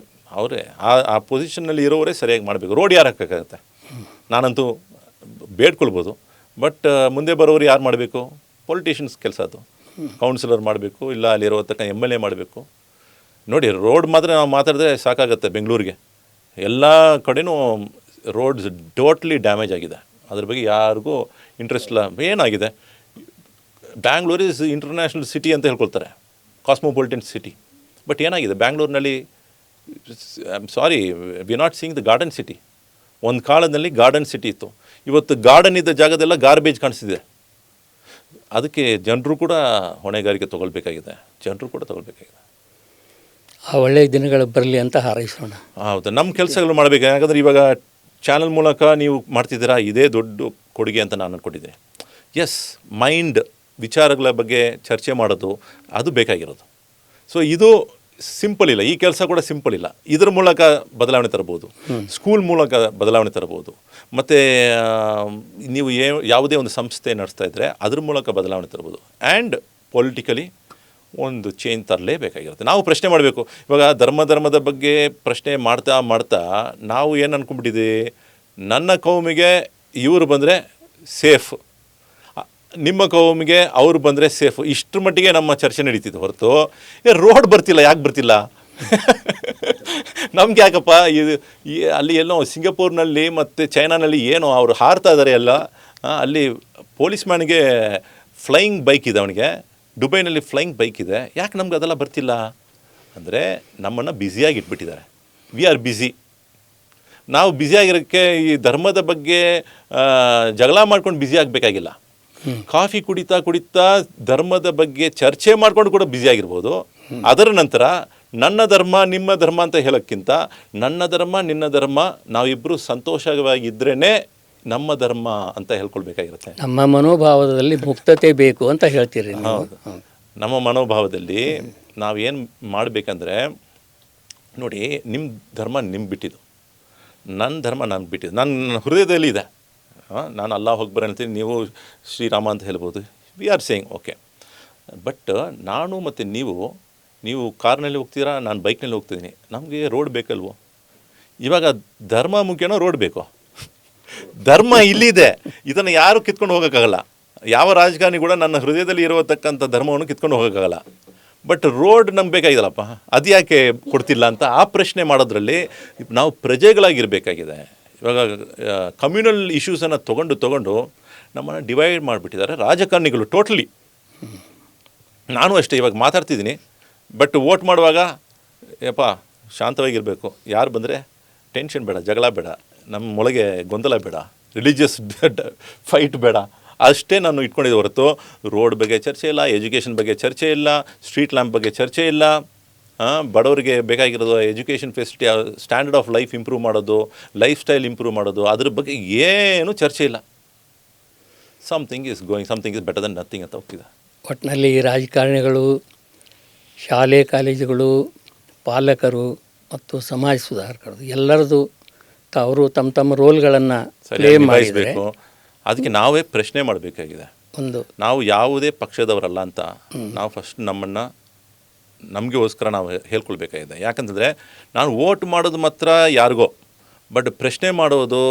ಆ ಪೊಸಿಷನ್ನಲ್ಲಿ ಇರೋವರೇ ಸರಿಯಾಗಿ ಮಾಡಬೇಕು. ರೋಡ್ ಯಾರು ಹಾಕೋಕ್ಕಾಗತ್ತೆ? ನಾನಂತೂ ಬೇಡ್ಕೊಳ್ಬೋದು, ಬಟ್ ಮುಂದೆ ಬರೋರು ಯಾರು ಮಾಡಬೇಕು? ಪೊಲಿಟಿಷಿಯನ್ಸ್ ಕೆಲಸ ಅದು. ಕೌನ್ಸಿಲರ್ ಮಾಡಬೇಕು, ಇಲ್ಲ ಅಲ್ಲಿರೋ ತಕ್ಕ MLA ಮಾಡಬೇಕು. ನೋಡಿ, ರೋಡ್ ಮಾತ್ರ ನಾವು ಮಾತಾಡಿದ್ರೆ ಸಾಕಾಗತ್ತೆ. ಬೆಂಗಳೂರಿಗೆ ಎಲ್ಲ ಕಡೆನೂ ರೋಡ್ಸ್ ಟೋಟ್ಲಿ ಡ್ಯಾಮೇಜ್ ಆಗಿದೆ. ಅದ್ರ ಬಗ್ಗೆ ಯಾರಿಗೂ ಇಂಟ್ರೆಸ್ಟ್ ಇಲ್ಲ. ಏನಾಗಿದೆ, ಬ್ಯಾಂಗ್ಳೂರ್ ಇಸ್ ಇಂಟರ್ನ್ಯಾಷನಲ್ ಸಿಟಿ ಅಂತ ಹೇಳ್ಕೊಳ್ತಾರೆ, ಕಾಸ್ಮೋಪಾಲಿಟನ್ ಸಿಟಿ. ಬಟ್ ಏನಾಗಿದೆ ಬ್ಯಾಂಗ್ಳೂರಿನಲ್ಲಿ? I am sorry, we not seeing the garden city. ಒಂದು ಕಾಲದಲ್ಲಿ ಗಾರ್ಡನ್ ಸಿಟಿ ಇತ್ತು, ಇವತ್ತು ಗಾರ್ಡನ್ ಇದ್ದ ಜಾಗದೆಲ್ಲ ಗಾರ್ಬೇಜ್ ಕಾಣಿಸ್ತಿದೆ. ಅದಕ್ಕೆ ಜನರು ಕೂಡ ಹೊಣೆಗಾರಿಕೆ ತೊಗೊಳ್ಬೇಕಾಗಿದೆ. ಆ ಒಳ್ಳೆಯ ದಿನಗಳು ಬರಲಿ ಅಂತ ಹಾರೈಸೋಣ. ಹೌದು, ನಮ್ಮ ಕೆಲಸಗಳು ಮಾಡಬೇಕು. ಯಾಕಂದರೆ ಇವಾಗ ಚಾನಲ್ ಮೂಲಕ ನೀವು ಮಾಡ್ತಿದ್ದೀರಾ, ಇದೇ ದೊಡ್ಡ ಕೊಡುಗೆ ಅಂತ ನಾನು ಅಂದ್ಕೊಂಡಿದ್ದೆ. ಎಸ್, ಮೈಂಡ್ ವಿಚಾರಗಳ ಬಗ್ಗೆ ಚರ್ಚೆ ಮಾಡೋದು ಅದು ಬೇಕಾಗಿರೋದು. ಸೊ ಇದು ಸಿಂಪಲ್ ಇಲ್ಲ, ಈ ಕೆಲಸ ಕೂಡ ಸಿಂಪಲ್ ಇಲ್ಲ. ಇದರ ಮೂಲಕ ಬದಲಾವಣೆ ತರಬಹುದು, ಸ್ಕೂಲ್ ಮೂಲಕ ಬದಲಾವಣೆ ತರಬಹುದು, ಮತ್ತು ನೀವು ಯಾವುದೇ ಒಂದು ಸಂಸ್ಥೆ ನಡೆಸ್ತಾ ಇದ್ದರೆ ಅದ್ರ ಮೂಲಕ ಬದಲಾವಣೆ ತರ್ಬೋದು. ಆ್ಯಂಡ್ ಪೊಲಿಟಿಕಲಿ ಒಂದು ಚೇಂಜ್ ತರಲೇಬೇಕಾಗಿರುತ್ತೆ. ನಾವು ಪ್ರಶ್ನೆ ಮಾಡಬೇಕು. ಇವಾಗ ಧರ್ಮದ ಬಗ್ಗೆ ಪ್ರಶ್ನೆ ಮಾಡ್ತಾ ನಾವು ಏನು ಅಂದ್ಕೊಂಡ್ಬಿಟ್ಟಿದ್ದೀವಿ, ನನ್ನ ಕೌಮಿಗೆ ಇವರು ಬಂದರೆ ಸೇಫ್, ನಿಮ್ಮ ಕೌಮಿಗೆ ಅವರು ಬಂದರೆ ಸೇಫು, ಇಷ್ಟರ ಮಟ್ಟಿಗೆ ನಮ್ಮ ಚರ್ಚೆ ನಡೀತಿತ್ತು ಹೊರತು ರೋಡ್ ಬರ್ತಿಲ್ಲ. ಯಾಕೆ ಬರ್ತಿಲ್ಲ? ನಮ್ಗೆ ಯಾಕಪ್ಪ ಇದು ಅಲ್ಲಿ ಎಲ್ಲೋ ಸಿಂಗಪೂರ್ನಲ್ಲಿ ಮತ್ತು ಚೈನಾನಲ್ಲಿ ಏನೋ ಅವರು ಹಾರ್ತಾ ಇದ್ದಾರೆ ಎಲ್ಲ. ಅಲ್ಲಿ ಪೊಲೀಸ್ ಮ್ಯಾನ್ಗೆ ಫ್ಲೈಯಿಂಗ್ ಬೈಕ್ ಇದೆ, ಅವನಿಗೆ ದುಬೈನಲ್ಲಿ ಫ್ಲೈಯಿಂಗ್ ಬೈಕ್ ಇದೆ. ಯಾಕೆ ನಮ್ಗೆ ಅದೆಲ್ಲ ಬರ್ತಿಲ್ಲ ಅಂದರೆ ನಮ್ಮನ್ನು ಬ್ಯುಸಿಯಾಗಿ ಇಟ್ಬಿಟ್ಟಿದ್ದಾರೆ. We are busy. ನಾವು ಬ್ಯುಸಿಯಾಗಿರೋಕ್ಕೆ ಈ ಧರ್ಮದ ಬಗ್ಗೆ ಜಗಳ ಮಾಡ್ಕೊಂಡು ಬ್ಯುಸಿ ಆಗಬೇಕಾಗಿಲ್ಲ. ಕಾಫಿ ಕುಡಿತಾ ಧರ್ಮದ ಬಗ್ಗೆ ಚರ್ಚೆ ಮಾಡ್ಕೊಂಡು ಕೂಡ ಬ್ಯುಸಿಯಾಗಿರ್ಬೋದು. ಅದರ ನಂತರ ನನ್ನ ಧರ್ಮ ನಿಮ್ಮ ಧರ್ಮ ಅಂತ ಹೇಳೋಕ್ಕಿಂತ ನನ್ನ ಧರ್ಮ ನಿನ್ನ ಧರ್ಮ ನಾವಿಬ್ಬರು ಸಂತೋಷವಾಗಿದ್ರೇ ನಮ್ಮ ಧರ್ಮ ಅಂತ ಹೇಳ್ಕೊಳ್ಬೇಕಾಗಿರುತ್ತೆ. ನಮ್ಮ ಮನೋಭಾವದಲ್ಲಿ ಮುಕ್ತತೆ ಬೇಕು ಅಂತ ಹೇಳ್ತೀರಿ. ಹೌದು, ನಮ್ಮ ಮನೋಭಾವದಲ್ಲಿ ನಾವೇನು ಮಾಡಬೇಕಂದ್ರೆ, ನೋಡಿ, ನಿಮ್ಮ ಧರ್ಮ ನಿಮ್ಗೆ ಬಿಟ್ಟಿದ್ದು, ನನ್ನ ಧರ್ಮ ನನಗೆ ಬಿಟ್ಟಿದ್ದು. ನನ್ನ ಹೃದಯದಲ್ಲಿ ಇದೆ. ನಾನು ಅಲ್ಲಾಹ್ ಅಕ್ಬರ್ ಅಂತೀನಿ, ನೀವು ಶ್ರೀರಾಮ ಅಂತ ಹೇಳ್ಬೋದು. We are saying okay. But ನಾನು ಮತ್ತು ನೀವು ಕಾರ್ನಲ್ಲಿ ಹೋಗ್ತೀರಾ, ನಾನು ಬೈಕ್ನಲ್ಲಿ ಹೋಗ್ತಿದ್ದೀನಿ. ನಮಗೆ ರೋಡ್ ಬೇಕಲ್ವೋ? ಇವಾಗ ಧರ್ಮ ಮುಖ್ಯನೋ ರೋಡ್ ಬೇಕೋ? ಧರ್ಮ ಇಲ್ಲಿದೆ, ಇದನ್ನು ಯಾರು ಕಿತ್ಕೊಂಡು ಹೋಗೋಕ್ಕಾಗಲ್ಲ. ಯಾವ ರಾಜಕಾರಣಿ ಕೂಡ ನನ್ನ ಹೃದಯದಲ್ಲಿ ಇರತಕ್ಕಂಥ ಧರ್ಮವನ್ನು ಕಿತ್ಕೊಂಡು ಹೋಗೋಕ್ಕಾಗಲ್ಲ. ಬಟ್ ರೋಡ್ ನಮ್ಗೆ ಬೇಕಾಗಿದಲ್ಲಪ್ಪ, ಅದು ಯಾಕೆ ಕೊಡ್ತಿಲ್ಲ ಅಂತ ಆ ಪ್ರಶ್ನೆ ಮಾಡೋದ್ರಲ್ಲಿ ನಾವು ಪ್ರಜೆಗಳಾಗಿರಬೇಕಾಗಿದೆ. ಇವಾಗ ಕಮ್ಯುನಲ್ ಇಶ್ಯೂಸನ್ನು ತೊಗೊಂಡು ನಮ್ಮನ್ನು ಡಿವೈಡ್ ಮಾಡಿಬಿಟ್ಟಿದ್ದಾರೆ ರಾಜಕಾರಣಿಗಳು ಟೋಟ್ಲಿ. ನಾನು ಅಷ್ಟೇ ಇವಾಗ ಮಾತಾಡ್ತಿದ್ದೀನಿ, ಬಟ್ ವೋಟ್ ಮಾಡುವಾಗ ಯಪ್ಪ ಶಾಂತವಾಗಿರಬೇಕು, ಯಾರು ಬಂದರೆ ಟೆನ್ಷನ್ ಬೇಡ, ಜಗಳ ಬೇಡ, ನಮ್ಮೊಳಗೆ ಗೊಂದಲ ಬೇಡ, ರಿಲಿಜಿಯಸ್ ಫೈಟ್ ಬೇಡ, ಅಷ್ಟೇ ನಾನು ಇಟ್ಕೊಂಡಿದ್ದೆ ಹೊರತು ರೋಡ್ ಬಗ್ಗೆ ಚರ್ಚೆ ಇಲ್ಲ, ಎಜುಕೇಷನ್ ಬಗ್ಗೆ ಚರ್ಚೆ ಇಲ್ಲ, ಸ್ಟ್ರೀಟ್ ಲ್ಯಾಂಪ್ ಬಗ್ಗೆ ಚರ್ಚೆ ಇಲ್ಲ. ಬಡವರಿಗೆ ಬೇಕಾಗಿರೋದು education facility, standard of life improve ಮಾಡೋದು, ಲೈಫ್ ಸ್ಟೈಲ್ ಇಂಪ್ರೂವ್ ಮಾಡೋದು, ಅದ್ರ ಬಗ್ಗೆ ಏನೂ ಚರ್ಚೆ ಇಲ್ಲ. Something is better than nothing ಅಂತ ಹೋಗ್ತಿದೆ. ಒಟ್ಟಿನಲ್ಲಿ ರಾಜಕಾರಣಿಗಳು, ಶಾಲೆ ಕಾಲೇಜುಗಳು, ಪಾಲಕರು ಮತ್ತು ಸಮಾಜ ಸುಧಾರಕರು ಎಲ್ಲರದು ಅವರು ತಮ್ಮ ರೋಲ್ಗಳನ್ನು ಪ್ಲೇ ಮಾಡಬೇಕು. ಅದಕ್ಕೆ ನಾವೇ ಪ್ರಶ್ನೆ ಮಾಡಬೇಕಾಗಿದೆ. ನಾವು ಯಾವುದೇ ಪಕ್ಷದವರಲ್ಲ ಅಂತ ನಾವು ಫಸ್ಟ್ ನಮಗೋಸ್ಕರ ನಾವು ಹೇಳ್ಕೊಳ್ಬೇಕಾಗಿದೆ. ಯಾಕಂತಂದರೆ ನಾನು ವೋಟ್ ಮಾಡೋದು ಮಾತ್ರ ಯಾರಿಗೋ, ಬಟ್ ಪ್ರಶ್ನೆ ಮಾಡೋದು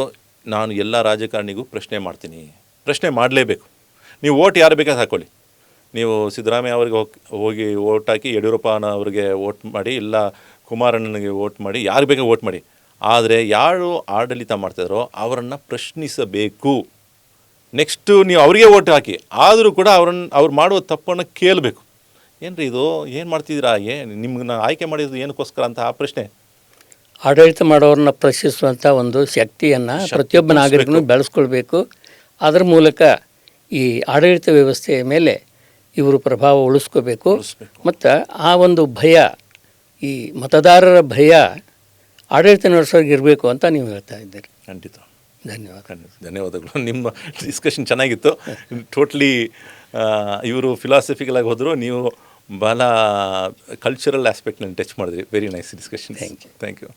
ನಾನು ಎಲ್ಲ ರಾಜಕಾರಣಿಗೂ ಪ್ರಶ್ನೆ ಮಾಡ್ತೀನಿ. ಪ್ರಶ್ನೆ ಮಾಡಲೇಬೇಕು. ನೀವು ವೋಟ್ ಯಾರು ಬೇಕಾದ್ರೆ ಹಾಕ್ಕೊಳ್ಳಿ. ನೀವು ಸಿದ್ದರಾಮಯ್ಯ ಅವರಿಗೆ ಹೋಗಿ ವೋಟ್ ಹಾಕಿ, ಯಡಿಯೂರಪ್ಪನವ್ರಿಗೆ ವೋಟ್ ಮಾಡಿ, ಇಲ್ಲ ಕುಮಾರಣ್ಣನಿಗೆ ವೋಟ್ ಮಾಡಿ, ಯಾರು ಬೇಕಾದ್ರೆ ವೋಟ್ ಮಾಡಿ. ಆದರೆ ಯಾರು ಆಡಳಿತ ಮಾಡ್ತಾಯಿದ್ರೋ ಅವರನ್ನು ಪ್ರಶ್ನಿಸಬೇಕು. ನೆಕ್ಸ್ಟು ನೀವು ಅವರಿಗೆ ವೋಟ್ ಹಾಕಿ, ಆದರೂ ಕೂಡ ಅವ್ರು ಮಾಡುವ ತಪ್ಪನ್ನು ಕೇಳಬೇಕು. ಏನ್ರಿ ಇದು, ಏನು ಮಾಡ್ತಿದ್ದೀರಾ, ನಿಮ್ಮನ್ನ ಆಯ್ಕೆ ಮಾಡಿದ್ದು ಏನಕ್ಕೋಸ್ಕರ ಅಂತ ಆ ಪ್ರಶ್ನೆ. ಆಡಳಿತ ಮಾಡೋರನ್ನ ಪ್ರಶ್ನಿಸುವಂಥ ಒಂದು ಶಕ್ತಿಯನ್ನು ಪ್ರತಿಯೊಬ್ಬ ನಾಗರಿಕನು ಬೆಳೆಸ್ಕೊಳ್ಬೇಕು. ಅದರ ಮೂಲಕ ಈ ಆಡಳಿತ ವ್ಯವಸ್ಥೆಯ ಮೇಲೆ ಇವರು ಪ್ರಭಾವ ಉಳಿಸ್ಕೋಬೇಕು. ಮತ್ತು ಆ ಒಂದು ಭಯ, ಈ ಮತದಾರರ ಭಯ ಆಡಳಿತ ನಡೆಸೋರಿಗೆ ಇರಬೇಕು ಅಂತ ನೀವು ಹೇಳ್ತಾ ಇದ್ದೀರಿ. ಖಂಡಿತ ಧನ್ಯವಾದ. ಧನ್ಯವಾದಗಳು. ನಿಮ್ಮ ಡಿಸ್ಕಷನ್ ಚೆನ್ನಾಗಿತ್ತು. ಟೋಟ್ಲಿ ಇವರು ಫಿಲಾಸಫಿಕಲ್ ಆಗಿ ಹೋದರು, ನೀವು ಭಾಳ ಕಲ್ಚರಲ್ ಆಸ್ಪೆಕ್ಟ್ನಲ್ಲಿ ಟಚ್ ಮಾಡಿದ್ರಿ. Very nice discussion. Thank you. Thank you.